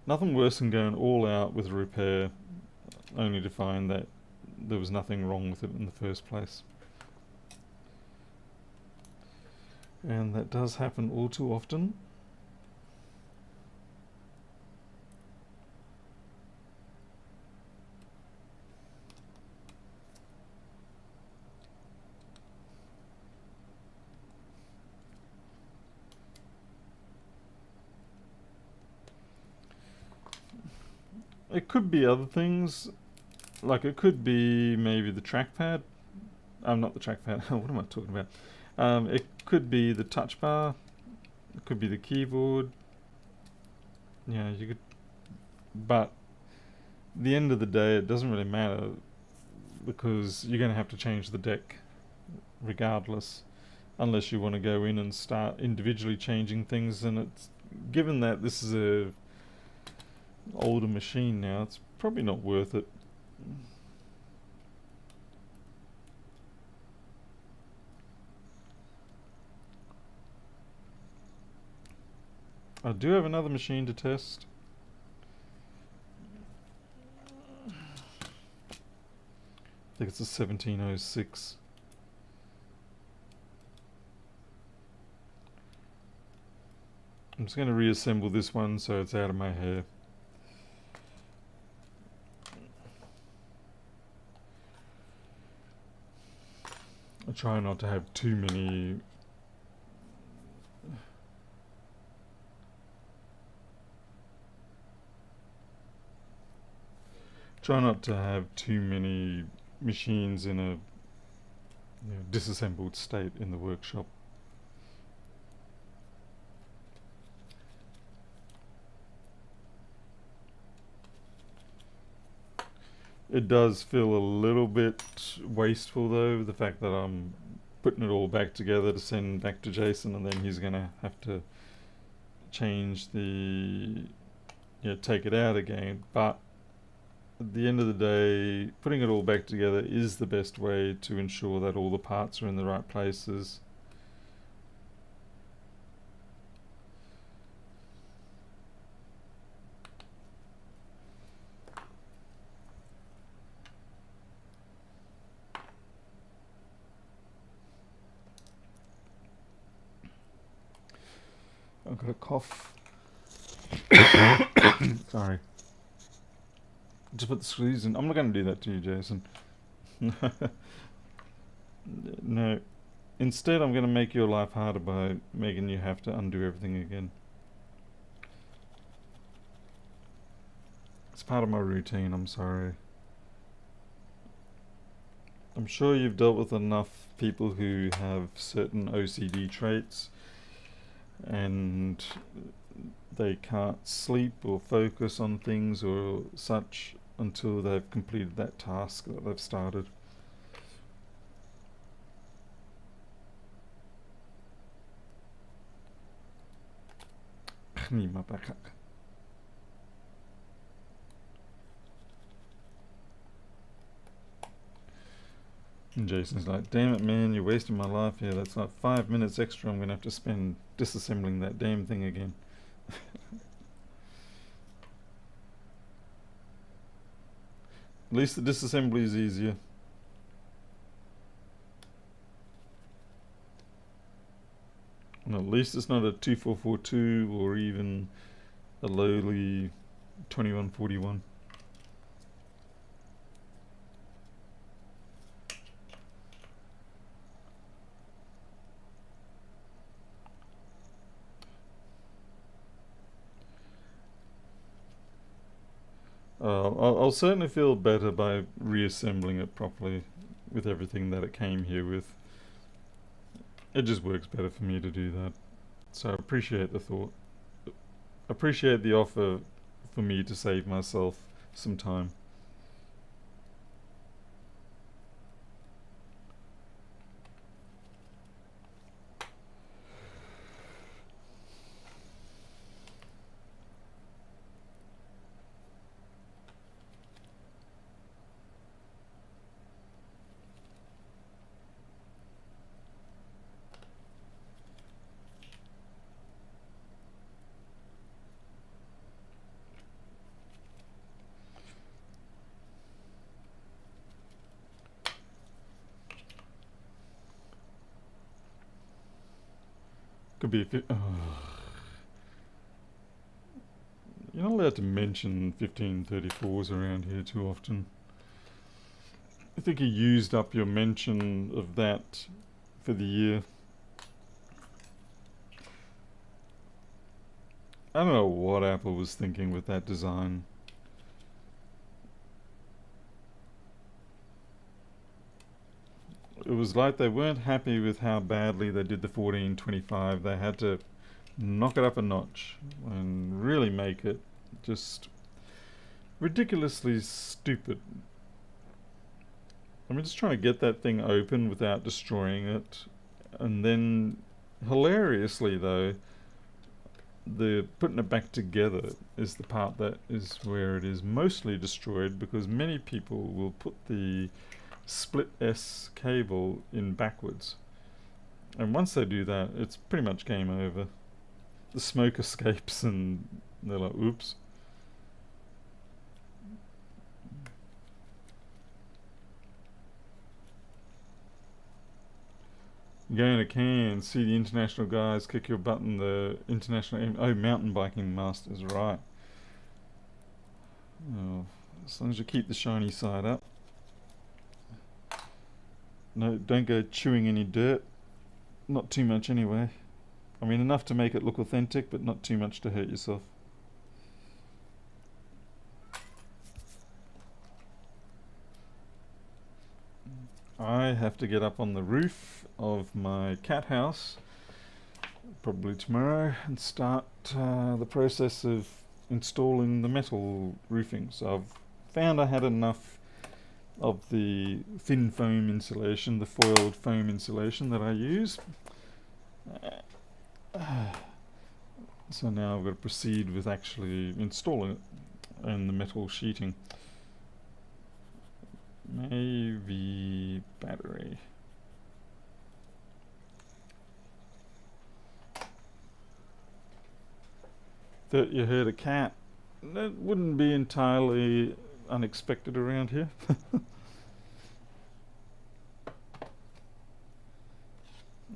Nothing worse than going all out with a repair only to find that there was nothing wrong with it in the first place. And that does happen all too often. It could be other things, like it could be maybe the trackpad. Not the trackpad. What am I talking about? It could be the touch bar. It could be the keyboard. Yeah, you could. But at the end of the day, it doesn't really matter, because you're going to have to change the deck regardless, unless you want to go in and start individually changing things. And it's, given that this is a older machine now, it's probably not worth it. I do have another machine to test. I think it's a 1706. I'm just going to reassemble this one so it's out of my hair. I try not to have too many machines in a disassembled state in the workshop. It does feel a little bit wasteful though, the fact that I'm putting it all back together to send back to Jason, and then he's gonna have to change take it out again. But at the end of the day, putting it all back together is the best way to ensure that all the parts are in the right places. I've got a cough. Sorry. Just put the screws in. I'm not going to do that to you, Jason. No. Instead, I'm going to make your life harder by making you have to undo everything again. It's part of my routine, I'm sorry. I'm sure you've dealt with enough people who have certain OCD traits and they can't sleep or focus on things or such until they've completed that task that they've started. And Jason's like, damn it man, you're wasting my life here. That's like 5 minutes extra I'm going to have to spend disassembling that damn thing again. At least the disassembly is easier. And at least it's not a 2442 or even a lowly 2141. I'll certainly feel better by reassembling it properly with everything that it came here with. It just works better for me to do that. So I appreciate the thought. Appreciate the offer for me to save myself some time. Could be You're not allowed to mention 1534s around here too often. I think you used up your mention of that for the year. I don't know what Apple was thinking with that design. It was like they weren't happy with how badly they did the 1425. They had to knock it up a notch and really make it just ridiculously stupid. I'm just trying to get that thing open without destroying it, and then hilariously though, the putting it back together is the part that is where it is mostly destroyed, because many people will put the split S cable in backwards, and once they do that it's pretty much game over. The smoke escapes and they're like, oops. You go in a can, see the international guys kick your button, the international mountain biking masters, right? Oh, as long as you keep the shiny side up. No, don't go chewing any dirt. Not too much anyway. I mean, enough to make it look authentic, but not too much to hurt yourself. I have to get up on the roof of my cat house, probably tomorrow, and start the process of installing the metal roofing. So I've found I had enough of the thin foam insulation, the foiled foam insulation that I use. So now I've got to proceed with actually installing it and the metal sheeting. Maybe battery. Thought you heard a cat. That wouldn't be entirely unexpected around here.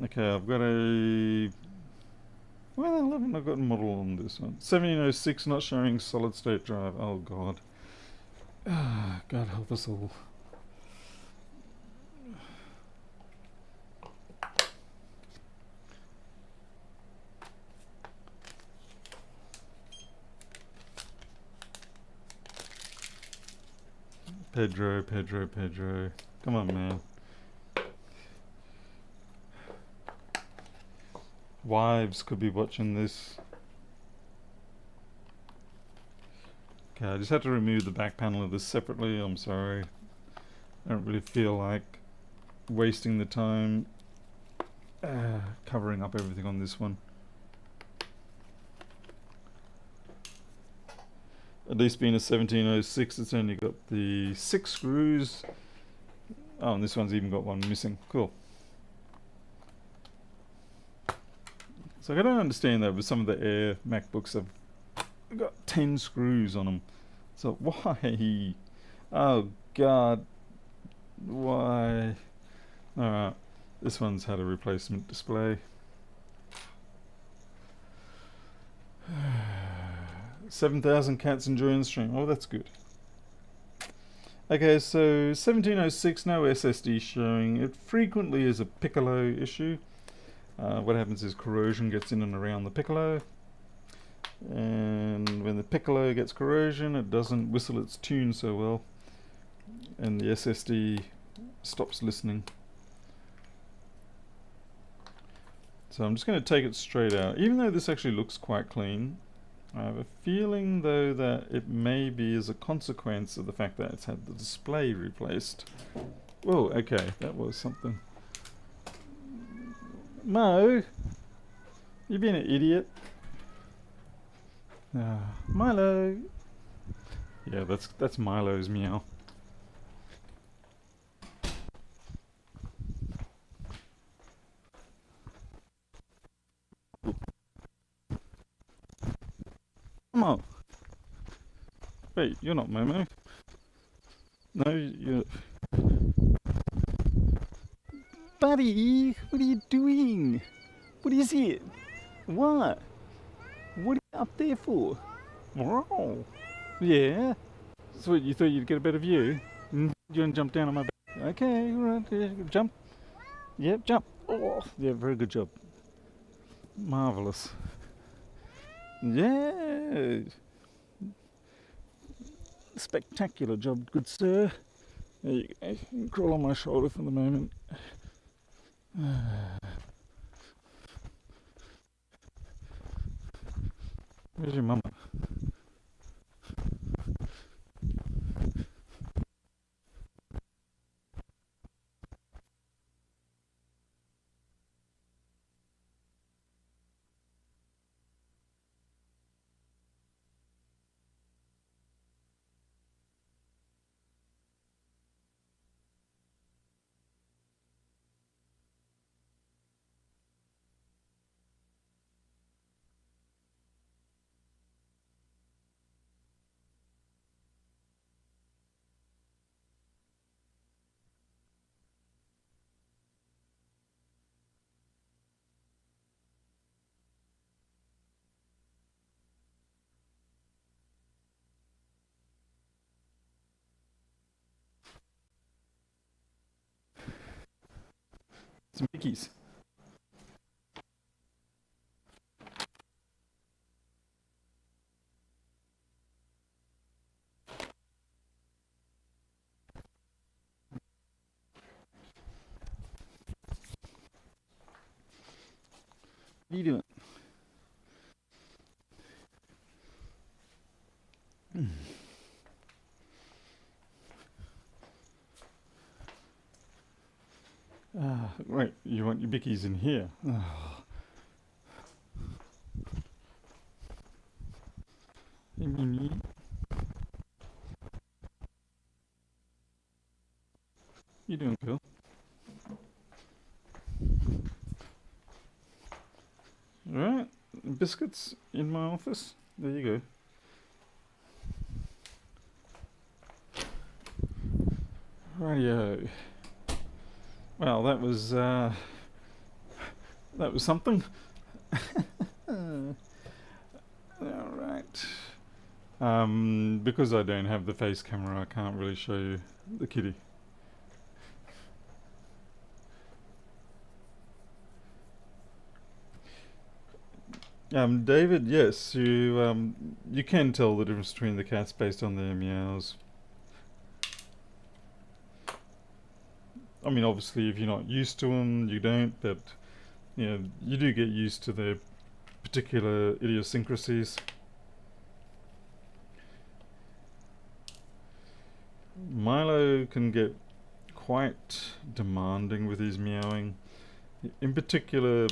Okay, I've got a... Why the hell haven't I got a model on this one? 1706, not showing solid state drive. Oh god. God help us all. Pedro. Come on, man. Wives could be watching this. Okay, I just had to remove the back panel of this separately. I'm sorry. I don't really feel like wasting the time covering up everything on this one. At least being a 1706, it's only got the 6 screws. Oh, and this one's even got one missing. Cool. So I don't understand that with some of the Air MacBooks have got 10 screws on them. So why? Oh god. Why? Alright. This one's had a replacement display. 7,000 cats enjoying the stream. Oh, that's good. Okay, so 1706, no SSD showing. It frequently is a Piccolo issue. What happens is corrosion gets in and around the Piccolo. And when the Piccolo gets corrosion, it doesn't whistle its tune so well. And the SSD stops listening. So I'm just going to take it straight out. Even though this actually looks quite clean, I have a feeling though that it may be as a consequence of the fact that it's had the display replaced. Whoa, okay, that was something. Mo, you being an idiot. Milo. Yeah, that's Milo's meow. Come on. Wait, you're not Momo. No, you're... Buddy, what are you doing? What is it? What? What are you up there for? Oh. Yeah? So what, you thought you'd get a better view? You want to jump down on my back? Okay, alright, yeah, jump. Yep, jump. Oh, yeah, very good job. Marvellous. Yeah. Spectacular job, good sir. There you go. You can crawl on my shoulder for the moment. Where's your mama? some bickies. What are you doing? Right, you want your bickies in here. Hey, Mimi. You doing cool? Alright, biscuits in my office. There you go. Rightio. Well, that was something. Alright. Because I don't have the face camera, I can't really show you the kitty. David, yes, you can tell the difference between the cats based on their meows. I mean, obviously, if you're not used to them, you don't, but you do get used to their particular idiosyncrasies. Milo can get quite demanding with his meowing. In particular,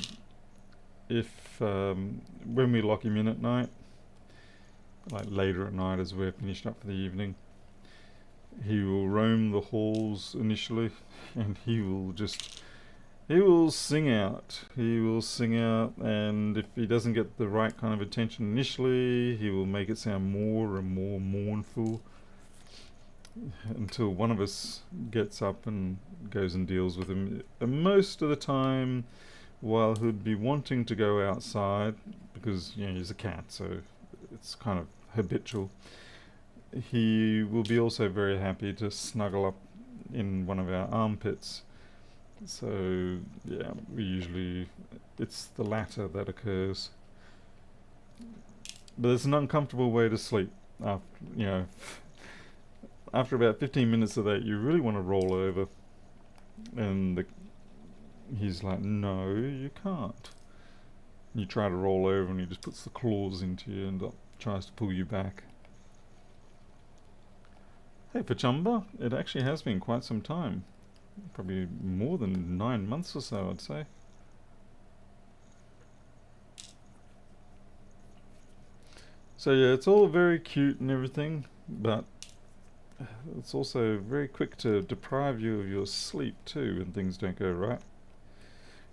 if when we lock him in at night, like later at night as we're finished up for the evening, he will roam the halls initially, and he will sing out. He will sing out, and if he doesn't get the right kind of attention initially, he will make it sound more and more mournful until one of us gets up and goes and deals with him. And most of the time, while he'd be wanting to go outside, because he's a cat, so it's kind of habitual, he will be also very happy to snuggle up in one of our armpits. So yeah, it's the latter that occurs. But it's an uncomfortable way to sleep. After about 15 minutes of that, you really want to roll over, and he's like, no, you can't. You try to roll over, and he just puts the claws into you and tries to pull you back. Hey, Pachumba, it actually has been quite some time. Probably more than 9 months or so, I'd say. So yeah, it's all very cute and everything, but it's also very quick to deprive you of your sleep too when things don't go right.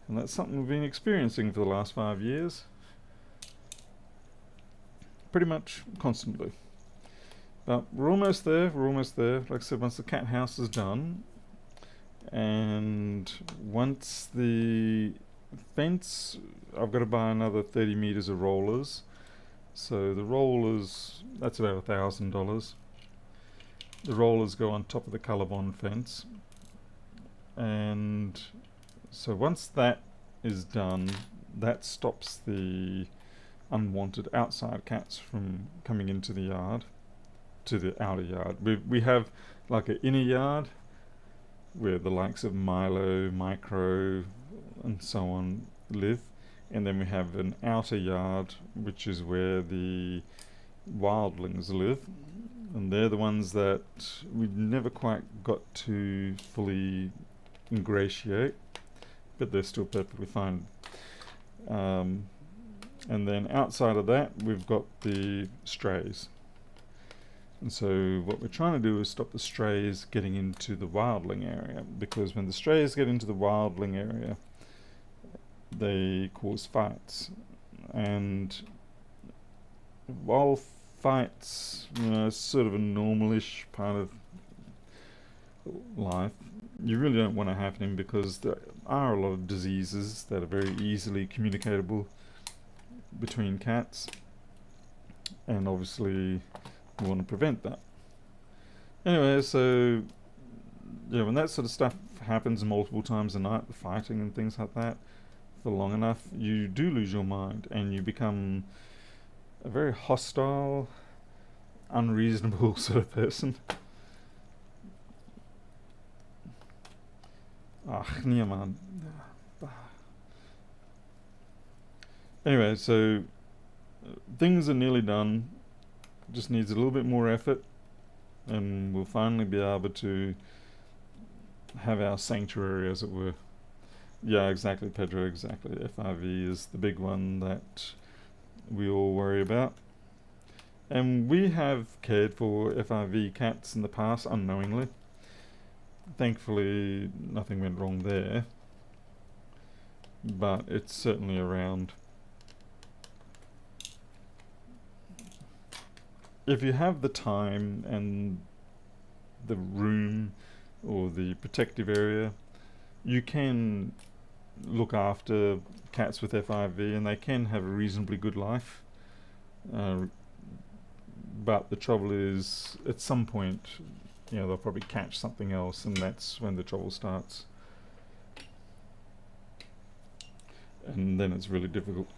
And that's something we've been experiencing for the last 5 years. Pretty much constantly. But we're almost there. Like I said, once the cat house is done, and once the fence, I've got to buy another 30 meters of rollers. So the rollers, that's about $1,000. The rollers go on top of the Colorbond fence. And so once that is done, that stops the unwanted outside cats from coming into the yard, to the outer yard. We have like an inner yard where the likes of Milo, Micro, and so on live, and then we have an outer yard which is where the wildlings live, and they're the ones that we never quite got to fully ingratiate, but they're still perfectly fine. And then outside of that, we've got the strays. And so what we're trying to do is stop the strays getting into the wildling area, because when the strays get into the wildling area, they cause fights. And while fights, is sort of a normalish part of life, you really don't want to have them, because there are a lot of diseases that are very easily communicatable between cats, and obviously we want to prevent that. Anyway, so yeah, when that sort of stuff happens multiple times a night, the fighting and things like that, for long enough, you do lose your mind and you become a very hostile, unreasonable sort of person. Ach, nee man. Anyway, so things are nearly done. Just needs a little bit more effort, and we'll finally be able to have our sanctuary, as it were. Yeah, exactly, Pedro, exactly. FIV is the big one that we all worry about. And we have cared for FIV cats in the past unknowingly. Thankfully, nothing went wrong there, but it's certainly around. If you have the time and the room or the protective area, you can look after cats with FIV and they can have a reasonably good life. But the trouble is, at some point, they'll probably catch something else, and that's when the trouble starts. And then it's really difficult.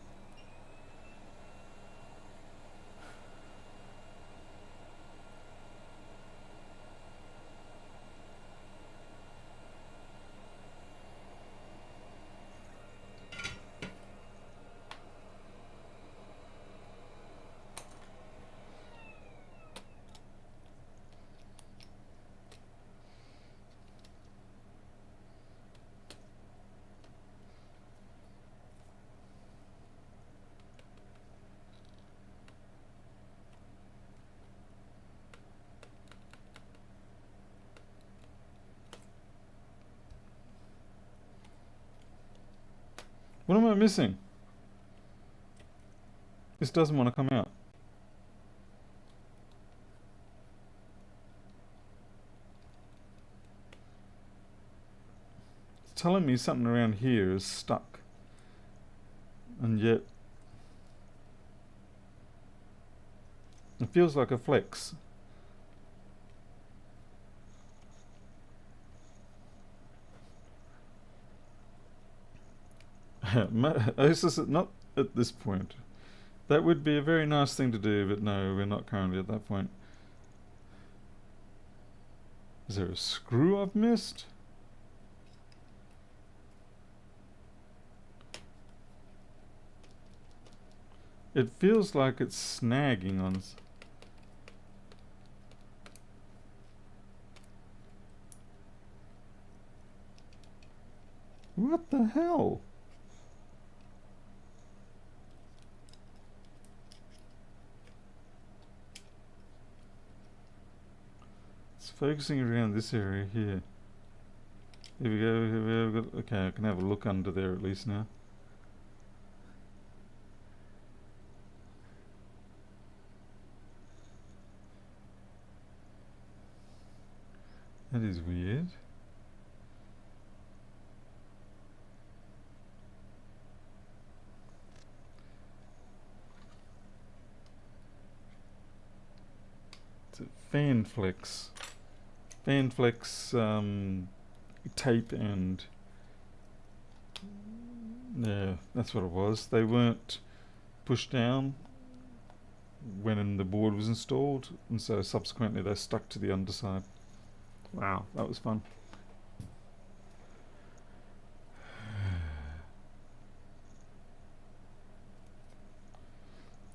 What am I missing? This doesn't want to come out. It's telling me something around here is stuck. And yet it feels like a flex. This is not at this point. That would be a very nice thing to do, but no, we're not currently at that point. Is there a screw I've missed? It feels like it's snagging on us. What the hell? It's focusing around this area here. Here we go, here we go. Okay, I can have a look under there at least now. That is weird. It's a fan flex. Fan flex tape and yeah, that's what it was. They weren't pushed down when the board was installed, and so subsequently they stuck to the underside. Wow, that was fun.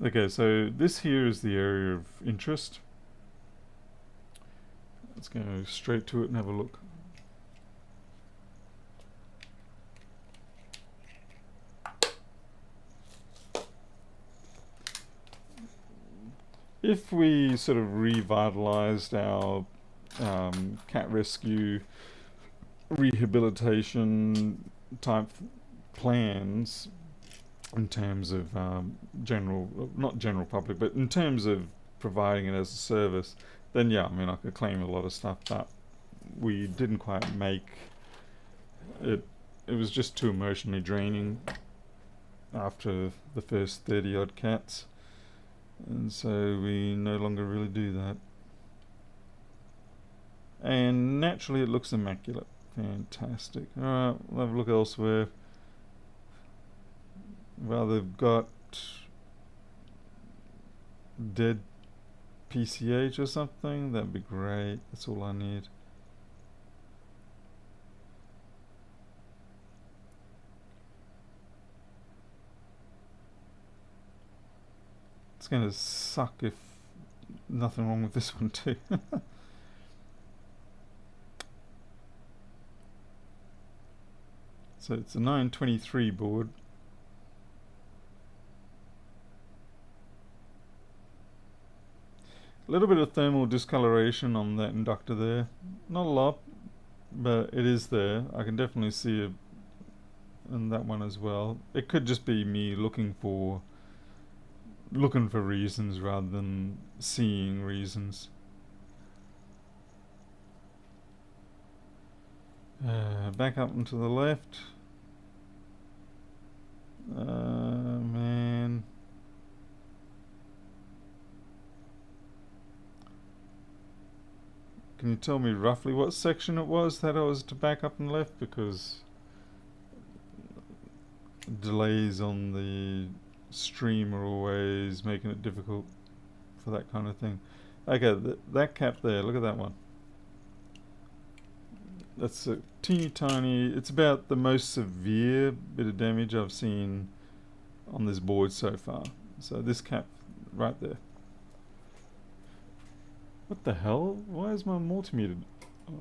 Okay, so this here is the area of interest. Let's go straight to it and have a look. If we sort of revitalized our cat rescue rehabilitation type plans in terms of not general public, but in terms of providing it as a service, then yeah, I mean, I could claim a lot of stuff, but we didn't quite make it. It was just too emotionally draining after the first 30 odd cats, and so we no longer really do that. And naturally it looks immaculate. Fantastic. Alright, we'll have a look elsewhere. Well, they've got dead PCH or something. That'd be great. That's all I need. It's going to suck if nothing wrong with this one too. So it's a 923 board. A little bit of thermal discoloration on that inductor there. Not a lot, but it is there. I can definitely see it in that one as well. It could just be me looking for reasons rather than seeing reasons. Back up and to the left. Man. Can you tell me roughly what section it was that I was to back up and left? Because delays on the stream are always making it difficult for that kind of thing. Okay, that cap there, look at that one. That's a teeny tiny, it's about the most severe bit of damage I've seen on this board so far. So this cap right there. What the hell? Why is my multimeter? Oh.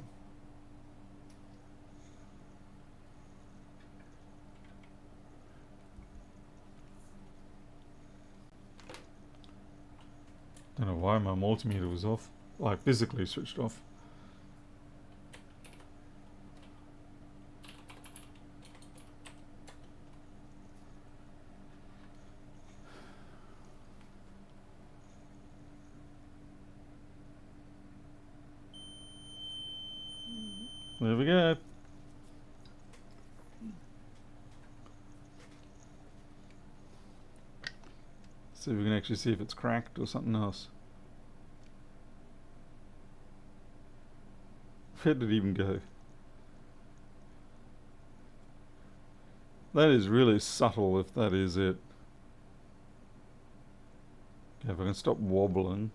Don't know why my multimeter was off. Like physically switched off. There we go. See if we can actually see if it's cracked or something else. Where did it even go? That is really subtle if that is it. Okay, if I can stop wobbling.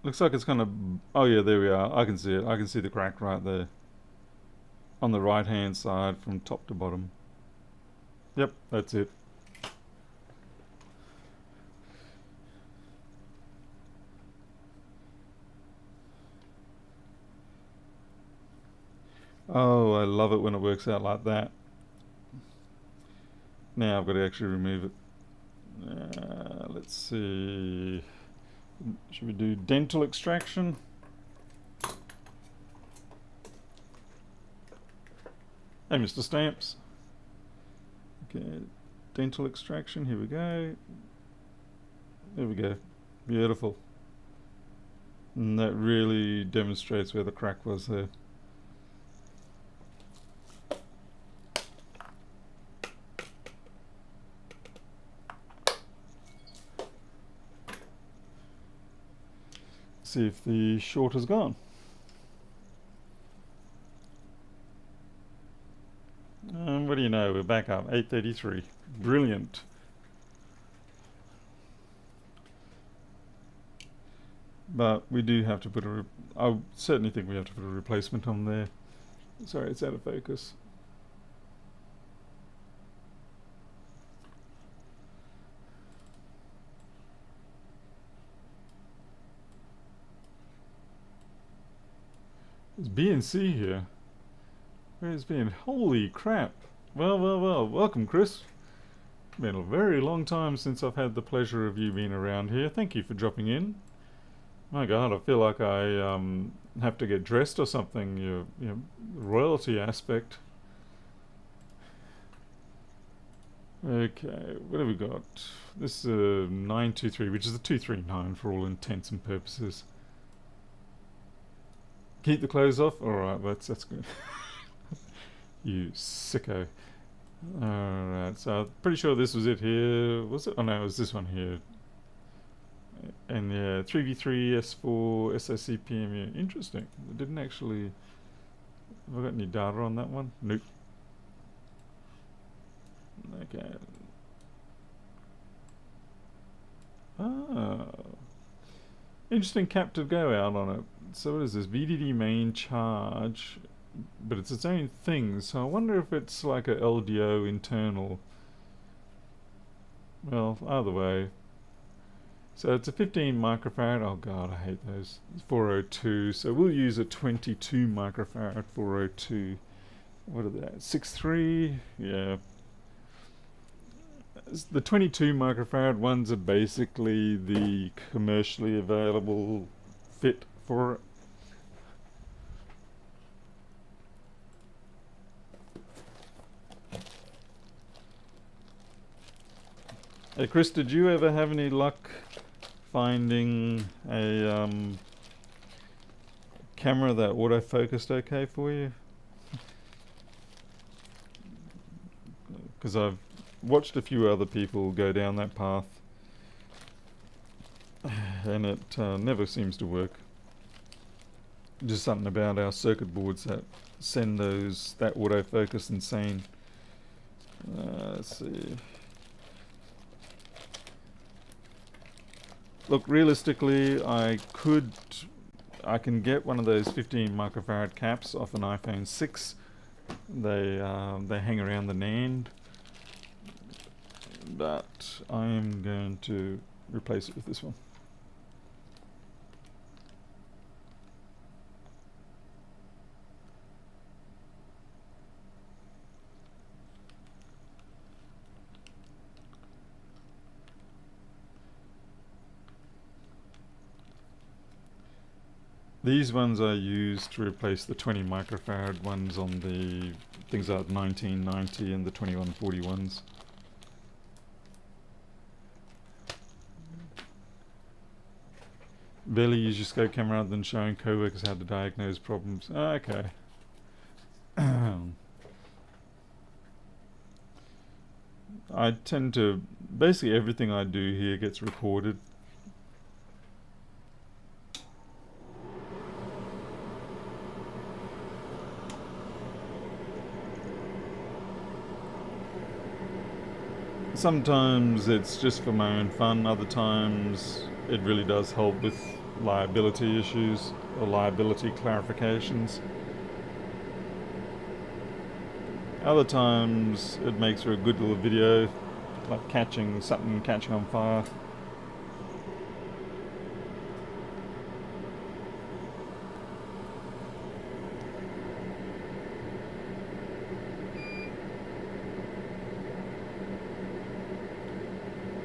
Looks like it's kind of... Oh yeah, there we are. I can see it. I can see the crack right there. On the right hand side from top to bottom. Yep, that's it. Oh, I love it when it works out like that. Now I've got to actually remove it. Let's see... Should we do dental extraction? Hey, Mr. Stamps. Okay, dental extraction, here we go. There we go. Beautiful. And that really demonstrates where the crack was there. See if the short is gone. And what do you know, we're back up, 833. Brilliant. But we do have to put I certainly think we have to put a replacement on there. Sorry, it's out of focus. There's B and C here. Where's B and... Holy crap! Well, well, well. Welcome, Chris. Been a very long time since I've had the pleasure of you being around here. Thank you for dropping in. My God, I feel like I have to get dressed or something. Your royalty aspect. Okay, what have we got? This is 923, which is the 239 for all intents and purposes. Keep the clothes off? Alright, that's good. You sicko. Alright, Alright, so I'm pretty sure this was it here. Was it? Oh no, it was this one here. And yeah, 3v3, S4, SoC PMU. Interesting. It didn't actually... Have I got any data on that one? Nope. Okay. Ah. Interesting cap to go out on it. So what is this? VDD main charge, but it's its own thing. So I wonder if it's like a LDO internal. Well, either way. So it's a 15 microfarad. Oh god, I hate those. 402. So we'll use a 22 microfarad 402. What are that? 6.3? Yeah. The 22 microfarad ones are basically the commercially available fit for it. Hey Chris, did you ever have any luck finding a camera that autofocused okay for you? Because I've watched a few other people go down that path and it never seems to work. Just something about our circuit boards that send that autofocus insane. Let's see. Look, realistically, I can get one of those 15 microfarad caps off an iPhone 6. They hang around the NAND, but I'm going to replace it with this one. These ones I use to replace the 20 microfarad ones on the things like 1990 and the 2141s. Barely use your scope camera other than showing co-workers how to diagnose problems. Okay. I tend to... Basically everything I do here gets recorded. Sometimes it's just for my own fun, other times it really does help with liability issues or liability clarifications. Other times it makes for a good little video, like something catching on fire.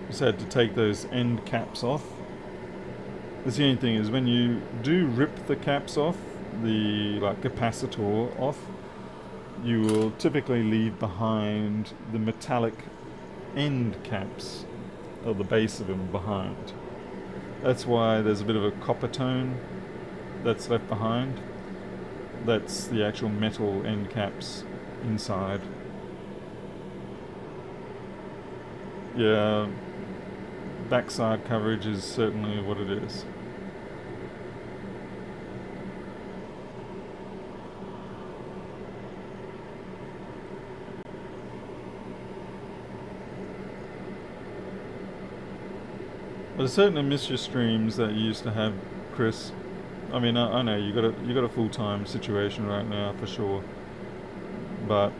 Just had to take those end caps off. The only thing is when you do rip the caps off, the capacitor off, you will typically leave behind the metallic end caps, or the base of them behind. That's why there's a bit of a copper tone that's left behind. That's the actual metal end caps inside. Yeah, backside coverage is certainly what it is. But I certainly miss your streams that you used to have, Chris. I mean, I know you got a full-time situation right now for sure, but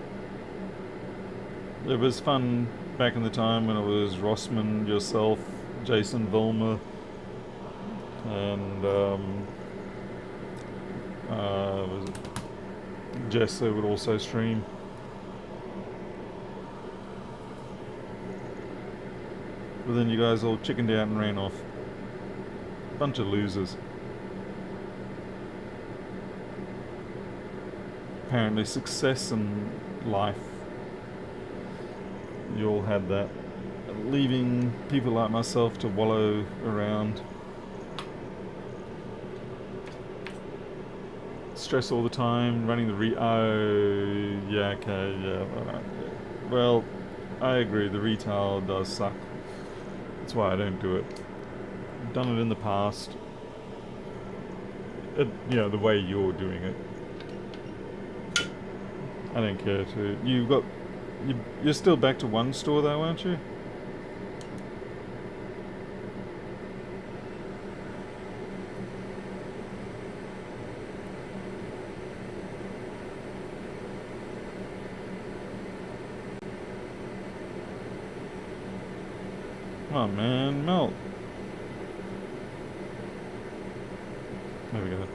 it was fun back in the time when it was Rossman, yourself, Jason Vollmer, and was it Jess who would also stream. But then you guys all chickened out and ran off. Bunch of losers. Apparently success and life. You all had that. Leaving people like myself to wallow around. Stress all the time, running the oh, yeah, okay, yeah, alright. Well, I agree, the retail does suck. That's why I don't do it. I've done it in the past. The way you're doing it. I don't care to. You're still back to one store though, aren't you? Come on, man, melt. There we go.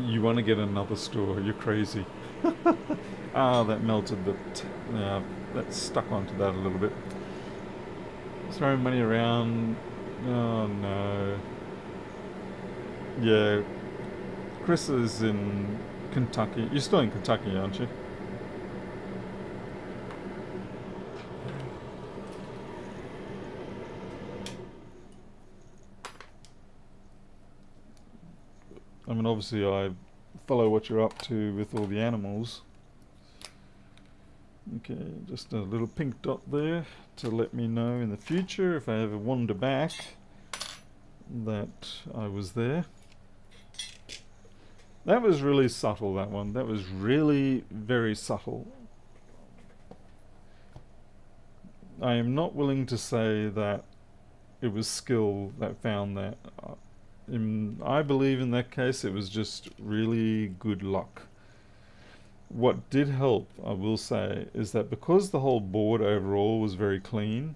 You want to get another store? You're crazy. Ah, that melted. That stuck onto that a little bit. Throwing money around. Oh no. Yeah, Chris is in Kentucky. You're still in Kentucky, aren't you? I mean, obviously, I follow what you're up to with all the animals. Okay, just a little pink dot there to let me know in the future if I ever wander back that I was there. That was really subtle, that one. That was really very subtle. I am not willing to say that it was skill that found that. I believe in that case it was just really good luck. What did help, I will say, is that because the whole board overall was very clean,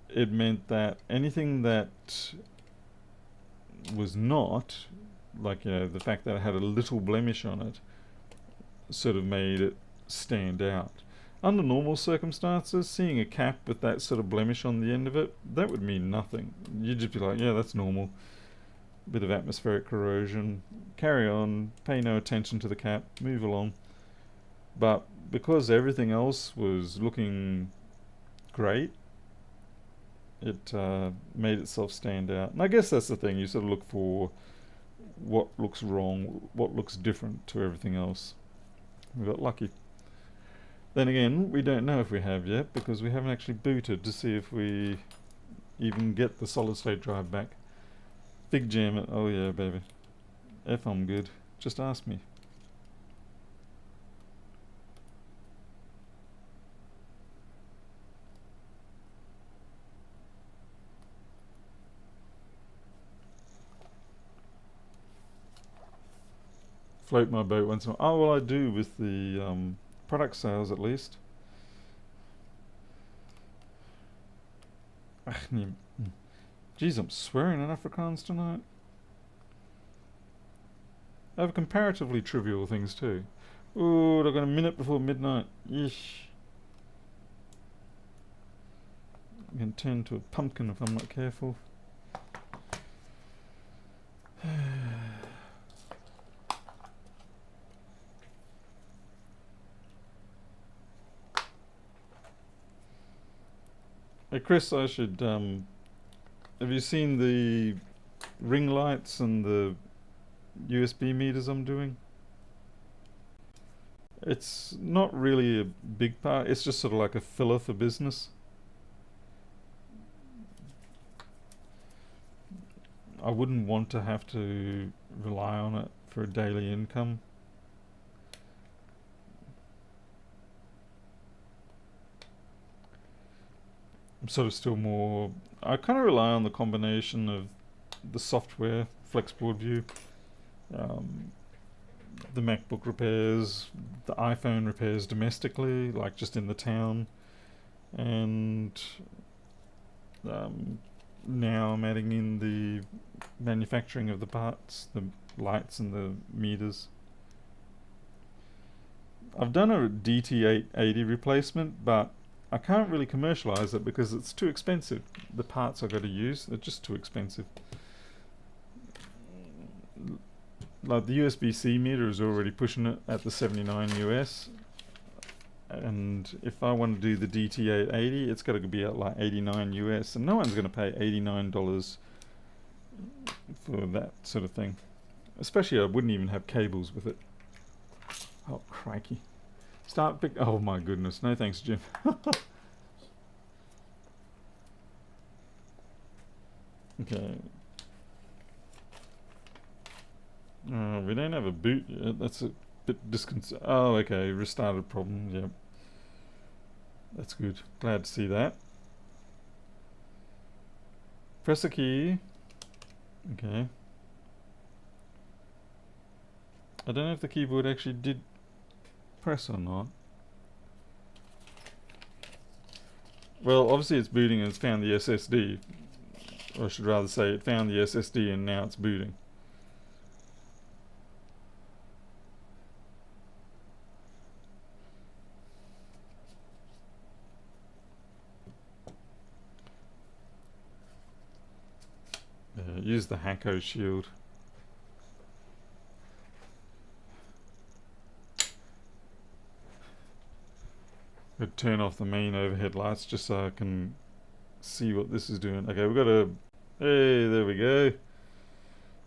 it meant that anything that was not, like, the fact that it had a little blemish on it, sort of made it stand out. Under normal circumstances, seeing a cap with that sort of blemish on the end of it, that would mean nothing. You'd just be like, yeah, that's normal. Bit of atmospheric corrosion, carry on, pay no attention to the cap, move along. But because everything else was looking great, it made itself stand out. And I guess that's the thing, you sort of look for what looks wrong, what looks different to everything else. We got lucky. Then again, we don't know if we have yet because we haven't actually booted to see if we even get the solid state drive back. Big jam it. Oh yeah, baby. If I'm good, just ask me. Float my boat once in a while. Oh, well, I do with the product sales at least. Geez, I'm swearing in Afrikaans tonight. Over comparatively trivial things too. Ooh, I've got a minute before midnight. Yeesh. I can turn to a pumpkin if I'm not careful. Hey Chris, I should have you seen the ring lights and the USB meters I'm doing? It's not really a big part, it's just sort of like a filler for business. I wouldn't want to have to rely on it for a daily income. I'm sort of still more... I kind of rely on the combination of the software, Flexboard View, the MacBook repairs, the iPhone repairs domestically, like just in the town, and now I'm adding in the manufacturing of the parts, the lights and the meters. I've done a DT880 replacement, but I can't really commercialize it because it's too expensive. The parts I've got to use are just too expensive. Like the USB-C meter is already pushing it at the 79 US, and if I want to do the DT880, it's got to be at like 89 US, and no one's going to pay $89 for that sort of thing. Especially I wouldn't even have cables with it. Oh, crikey. Start pick. Oh my goodness. No thanks, Jim. Okay. We don't have a boot yet. That's a bit disconcerting. Oh, okay. Restarted problem. Yep. That's good. Glad to see that. Press a key. Okay. I don't know if the keyboard actually did press or not. Well, obviously it's booting and it's found the SSD. Or I should rather say it found the SSD and now it's booting. Use the Hacko shield. I'd turn off the main overhead lights just so I can see what this is doing. Okay, we've got a... Hey, there we go.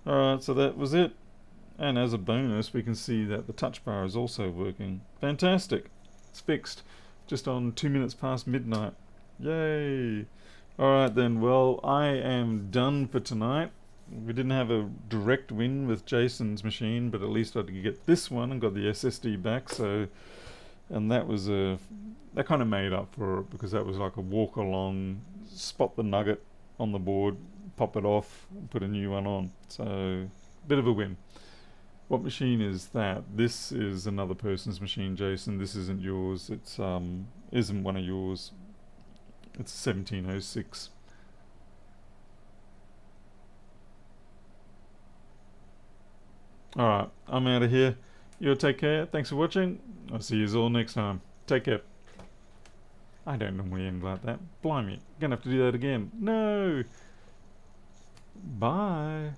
Alright, so that was it. And as a bonus, we can see that the touch bar is also working. Fantastic. It's fixed. Just on 2 minutes past midnight. Yay! Alright then, well, I am done for tonight. We didn't have a direct win with Jason's machine, but at least I could get this one and got the SSD back, so... And that was a... That kind of made up for it, because that was like a walk along, spot the nugget on the board, pop it off, put a new one on. So, bit of a win. What machine is that? This is another person's machine, Jason. This isn't yours. It's isn't one of yours. It's 1706. Alright, I'm out of here. You take care. Thanks for watching. I'll see you all next time. Take care. I don't normally end like that. Blimey. Gonna have to do that again. No! Bye.